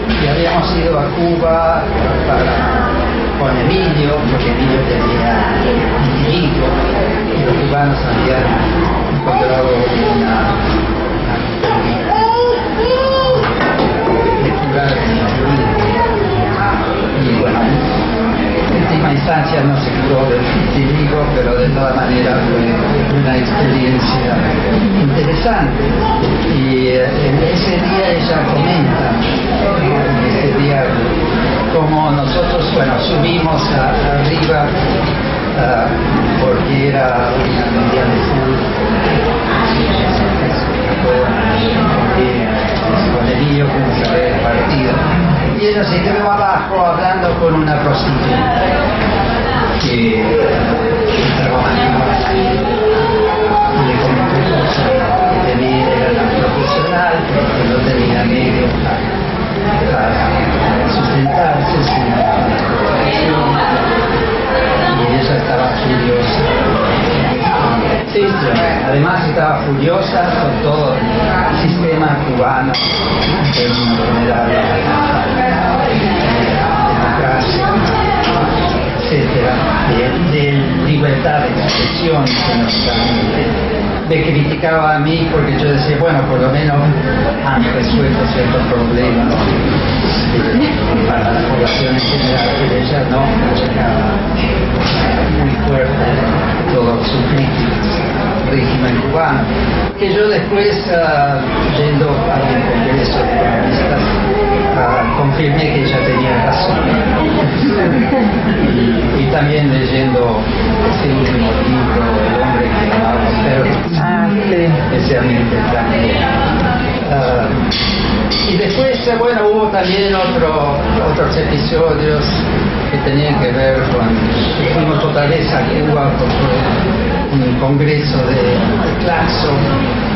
Speaker 6: Y habíamos ido a Cuba con Emilio, porque Emilio tenía un hijito, y los cubanos habían encontrado una de curar y bueno, en última instancia no se curó del vitiligo, pero de todas maneras fue una experiencia interesante. Y en ese día ella comenta, en ese día, como nosotros, bueno, subimos arriba porque era una mundial de fútbol, con el niño como se ve el partido, y ella se quedó abajo hablando con una prostituta que trabajaba y le comentó cosas estaba furiosa con todo el sistema cubano en términos generales, democracia, etcétera, de libertad de expresión que nos dan. Me criticaba a mí porque yo decía, bueno, por lo menos han resuelto ciertos problemas para la población en general, pero ella no, achacaba muy fuerte todo su crítica al régimen cubano, que yo después, yendo al Congreso de Comunistas, confirmé que ella tenía razón. y también leyendo ese último libro, El hombre que amaba perros, especialmente y después, bueno, hubo también otros episodios que tenían que ver con, fuimos otra vez a Cuba por un congreso de Claxo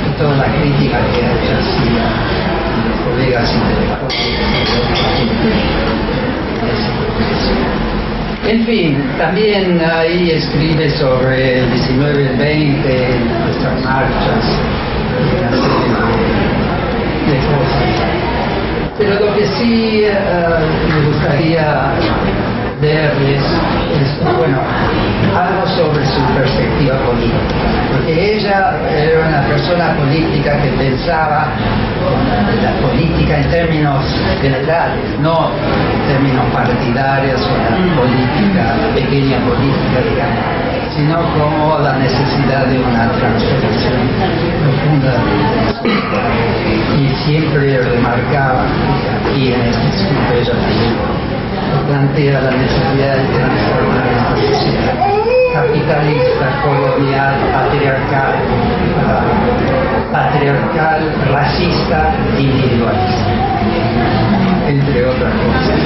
Speaker 6: y toda la crítica que ella hacía, colegas intelectuales. En fin, también ahí escribe sobre el 19 y el 20, nuestras marchas, una serie de cosas. Pero lo que sí me gustaría verles es, bueno, algo sobre su perspectiva política, porque ella era una persona política que pensaba la política en términos generales, no en términos partidarios o la política, la pequeña política, digamos, sino como la necesidad de una transformación profunda de la sociedad. Y siempre remarcaba, aquí en este discurso ella plantea la necesidad de transformar esta sociedad capitalista, colonial, patriarcal, racista, individualista, entre otras cosas.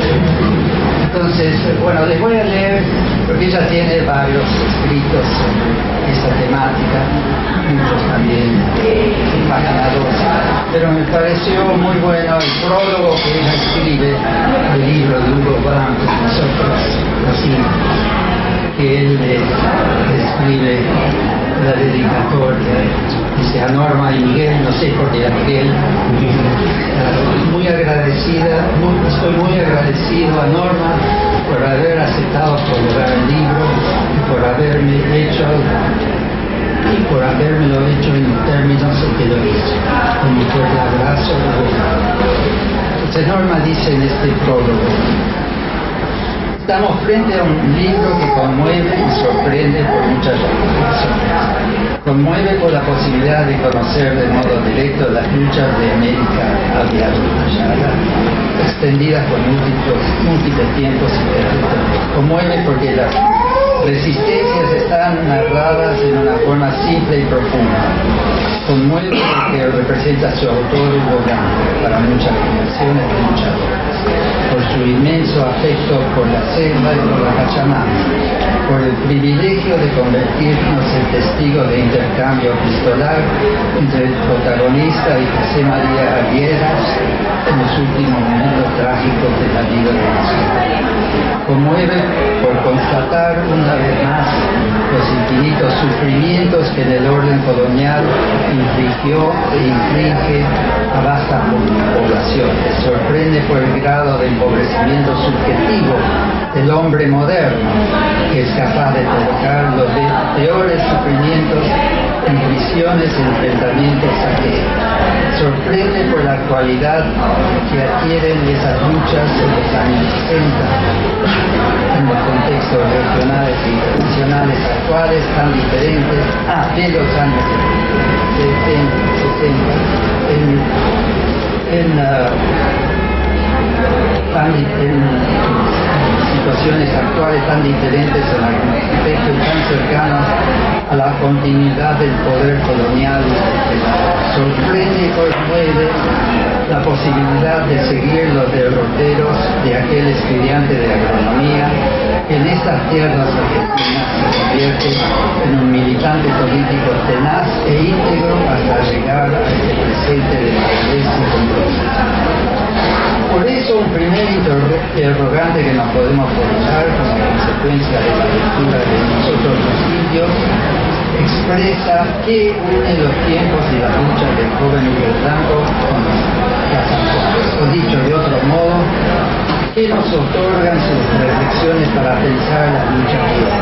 Speaker 6: Entonces, bueno, les voy a leer, porque ella tiene varios escritos sobre esa temática, muchos también imaginados, pero me pareció muy bueno el prólogo que ella escribe del libro de Hugo Brandt, Nosotros los Indios, que él escribe la dedicatoria, dice a Norma y Miguel, no sé por qué a Miguel, muy agradecida, estoy muy agradecido a Norma por haber aceptado prologar el libro y por habérmelo hecho en términos en que lo hizo. Un fuerte abrazo. Entonces Norma dice en este prólogo: estamos frente a un libro que conmueve y sorprende por muchas razones. Conmueve por la posibilidad de conocer de modo directo las luchas de América Abierta, extendidas por múltiples tiempos y territorios. Conmueve porque las resistencias están narradas en una forma simple y profunda. Conmueve porque representa a su autor Hugo Brandt para muchas generaciones de luchadores, por su inmenso afecto por la selva y por la Pachamama, por el privilegio de convertirnos en testigos de intercambio epistolar entre el protagonista y José María Arguedas en los últimos momentos trágicos de la vida de la ciudad. Conmueve por constatar una vez más los infinitos sufrimientos que en el orden colonial infligió e inflige a vastas poblaciones. Sorprende por el grado de empobrecimiento subjetivo del hombre moderno, que es capaz de provocar los peores sufrimientos en prisiones y enfrentamientos ajenos. Sorprende por la actualidad que adquieren esas luchas en los años 60, en los contextos regionales e internacionales actuales tan diferentes de los años 60, en situaciones actuales tan diferentes en algún aspecto y tan cercanas a la continuidad del poder colonial. Sorprende y conmueve la posibilidad de seguir los derroteros de aquel estudiante de agronomía que en estas tierras argentinas se convierte en un militante político tenaz e íntegro hasta llegar a este presente de madurez y compromiso. Por eso, un primer interrogante que nos podemos formular como consecuencia de la lectura de Nosotros los Indios expresa qué une los tiempos y las luchas del joven Hugo Blanco con Casanova. O dicho de otro modo, ¿qué nos otorgan sus reflexiones para pensar las luchas de hoy?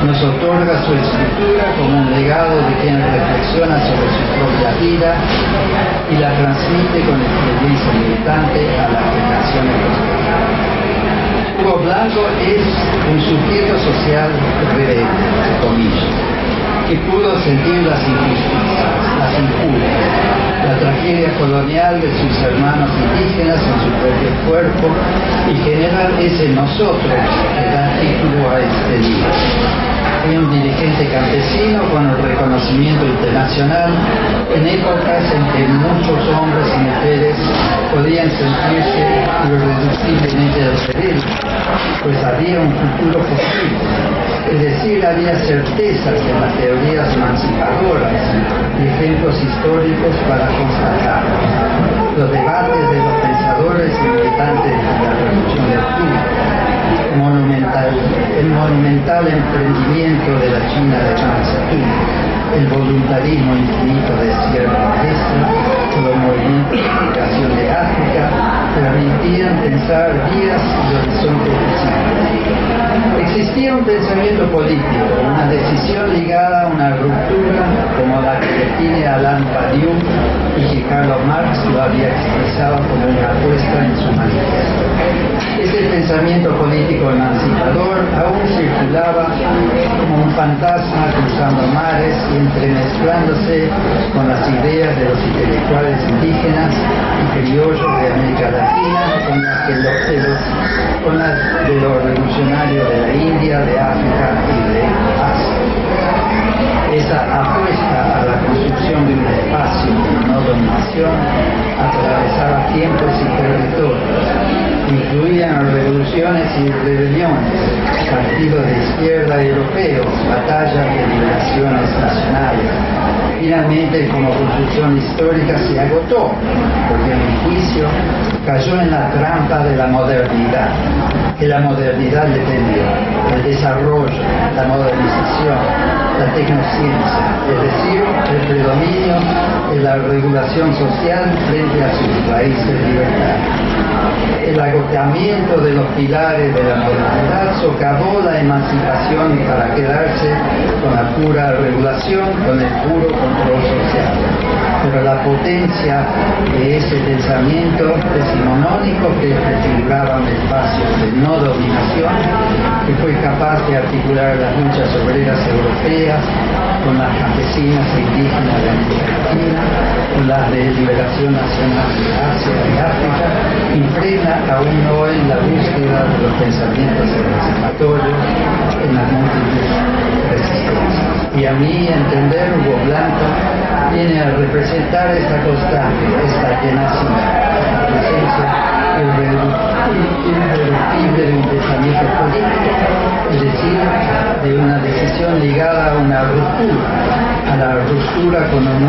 Speaker 6: Nos otorga su escritura como un legado de quien reflexiona sobre su propia vida y la transmite con experiencia militante a las generaciones posteriores. Hugo Blanco es un sujeto social rebelde, entre comillas, que pudo sentir las injusticias, las injurias, la tragedia colonial de sus hermanos indígenas en su propio cuerpo y generar ese nosotros que da título a este libro. Fue un dirigente campesino con el reconocimiento internacional en épocas en que muchos hombres y mujeres podían sentirse irreduciblemente rebeldes, pues había un futuro posible. Es decir, había certezas en las teorías emancipadoras y ejemplos históricos para constatarlos. Los debates de los pensadores y militantes de la Revolución de Octubre, el monumental emprendimiento de la China de Mao Zedong, el voluntarismo infinito de Sierra Maestra, los movimientos de migración de África, permitían pensar vías y horizontes posibles. Existía un pensamiento político, una decisión ligada a una ruptura como la que define Alain Badiou y que Carlos Marx lo había expresado como una apuesta en su manifiesto. Este pensamiento político emancipador aún circulaba como un fantasma cruzando mares y entremezclándose con las ideas de los intelectuales indígenas y criollos de América Latina, con las de los revolucionarios de la India, de África y de Asia. Esa apuesta a la construcción de un espacio de no dominación atravesaba tiempos y territorios. Incluían revoluciones y rebeliones, partidos de izquierda europeos, batallas de liberaciones nacionales. Finalmente, como construcción histórica se agotó, porque a mi juicio cayó en la trampa de la modernidad, que la modernidad dependió, el desarrollo, la modernización, la tecnociencia, es decir, el predominio de la regulación social frente a sus raíces libertarias. El agotamiento de los pilares de la modernidad socavó la emancipación para quedarse con la pura regulación, con el puro control social. Pero la potencia de ese pensamiento decimonónico que prefiguraba un espacio de no dominación, que fue capaz de articular las luchas obreras europeas con las campesinas e indígenas de América Latina, con las de liberación nacional de Asia y África, impregna aún hoy la búsqueda de los pensamientos emancipatorios en las múltiples resistencias. Y a mi entender, Hugo Blanco viene a representar esta constante, esta tenacidad, la presencia irreductible de un pensamiento político, es decir, de una decisión ligada a una ruptura, a la ruptura con un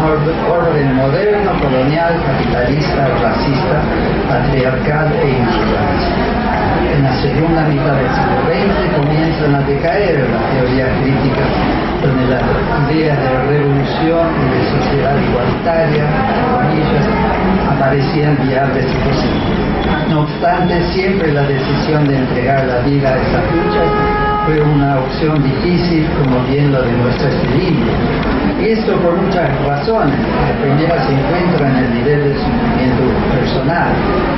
Speaker 6: orden moderno, colonial, capitalista, racista, patriarcal e individualista. En la segunda mitad del siglo XX comienzan a decaer las teorías críticas, donde las ideas de revolución y de sociedad igualitaria, comillas, aparecían viables y posibles. No obstante, siempre la decisión de entregar la vida a esas luchas fue una opción difícil, como bien lo demuestra este libro. Y esto por muchas razones. La primera se encuentra en el nivel del sufrimiento personal,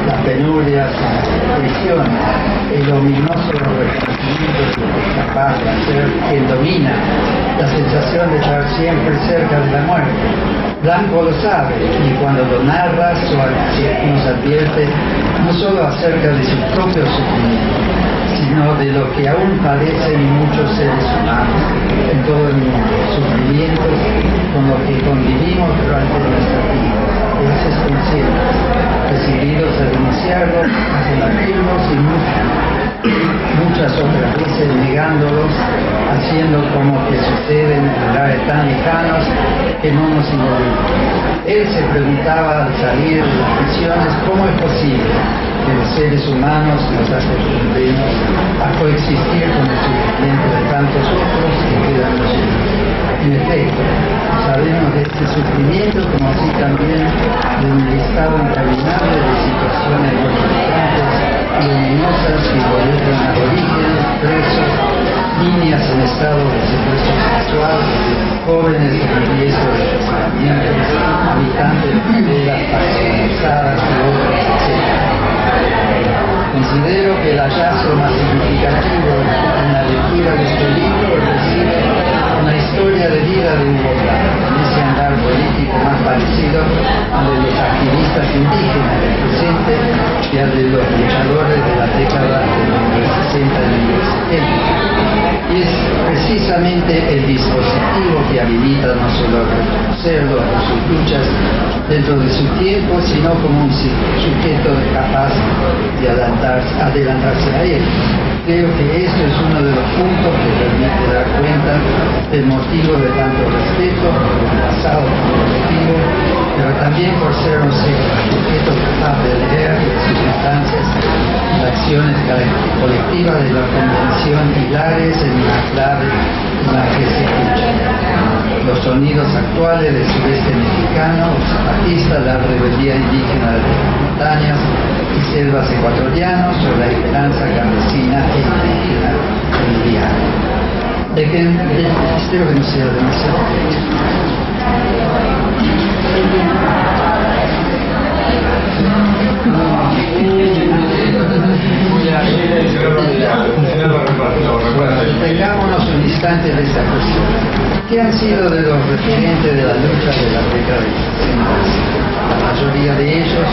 Speaker 6: las penurias, las prisiones, el ominoso reconocimiento de lo que es capaz de hacer quien domina, la sensación de estar siempre cerca de la muerte. Blanco lo sabe, y cuando lo narra nos advierte no solo acerca de su propio sufrimiento, sino de lo que aún padecen muchos seres humanos en todo el mundo, sufrimientos con los que convivimos durante nuestra vida, veces conscientes, decididos a denunciarlos, a combatirlos y muchas otras veces negándolos, haciendo como que suceden en lugares tan lejanos que no nos involucran. él se preguntaba al salir de las prisiones cómo es posible que los seres humanos nos acostumbremos a coexistir con el sufrimiento de tantos otros que quedan allí. En efecto, sabemos de este sufrimiento como así también de un listado interminable de situaciones mortificantes y luminosas que involucran aborígenes, presos, niñas en estado de secuestro sexual, jóvenes en riesgo de fusilamientos, habitantes de vidas personalizadas y otros, etc. Considero que el hallazgo más significativo en la lectura de este libro recibe una historia de vida de Hugo Blanco, en ese andar político más parecido al de los activistas indígenas del presente que al de los luchadores de la década de los 60 y los 70. Y es precisamente el dispositivo que habilita no solo a reconocerlo por sus luchas dentro de su tiempo, sino como un sujeto capaz de adelantarse a él. Creo que esto es uno de los puntos que permite dar cuenta del motivo de tanto respeto por el pasado colectivo, pero también por ser un sujeto capaz de leer las circunstancias y acciones colectivas de la convención hilares en una clave en la que se escuchan los sonidos actuales del sureste mexicano, los zapatistas, la rebeldía indígena de las montañas y selvas ecuatorianos, o la esperanza campesina e indígena boliviana. Espero que no sea demasiado. Detengámonos un instante de esta cuestión. ¿Qué han sido de los referentes de la lucha de la década de los 60? La mayoría de ellos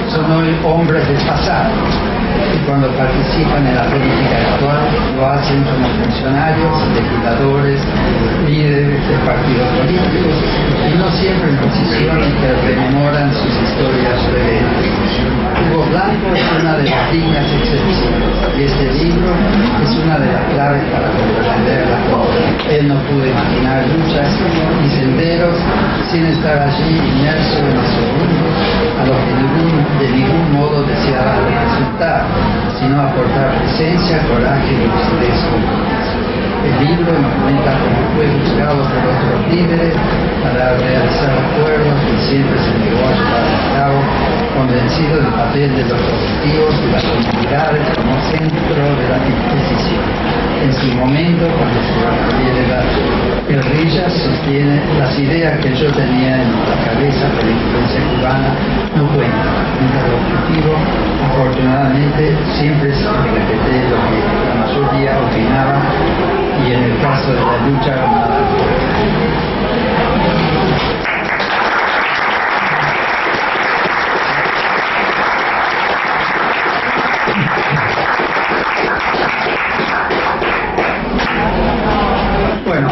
Speaker 6: son hoy hombres del pasado y cuando participan en la política actual lo hacen como funcionarios, legisladores, líderes de partidos políticos y no siempre en posiciones que rememoran sus historias rebeldes. Hugo Blanco es una de las dignas excepciones y este libro es una de las claves para comprenderla. Él no pudo imaginar luchas y senderos sin estar allí inmerso en esos mundos a los que de ningún modo deseaba resultar, sino aportar presencia, coraje y lucidez. El libro nos cuenta cómo fue buscado por otros líderes para realizar acuerdos que siempre se negó a llevar a cabo, convencido del papel de los colectivos y las comunidades como centro de la decisión. En su momento, cuando se refiere a la guerrilla, sostiene las ideas que yo tenía en la cabeza por la influencia cubana no cuentan. Mientras el objetivo, afortunadamente, siempre es repetir lo que la mayoría opinaba y en el caso de la lucha armada. Bueno,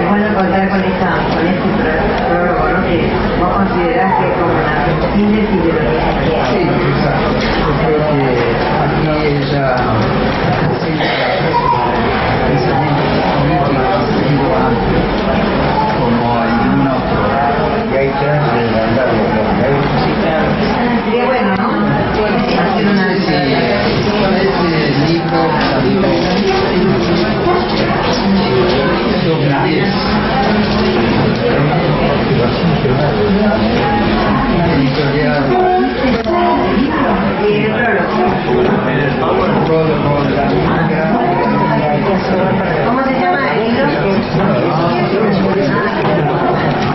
Speaker 5: bueno contar con este prólogo, ¿no? Que vos considerás que es como una síntesis de lo que es aquí.
Speaker 6: Sí, exacto. Yo creo que aquí ella presenta pensamientos políticos amplio, como en ningún otro. Y hay chance de mandarlo, ¿no?
Speaker 5: Sería bueno, ¿no? Hacer una...
Speaker 6: Este libro salió en 2010.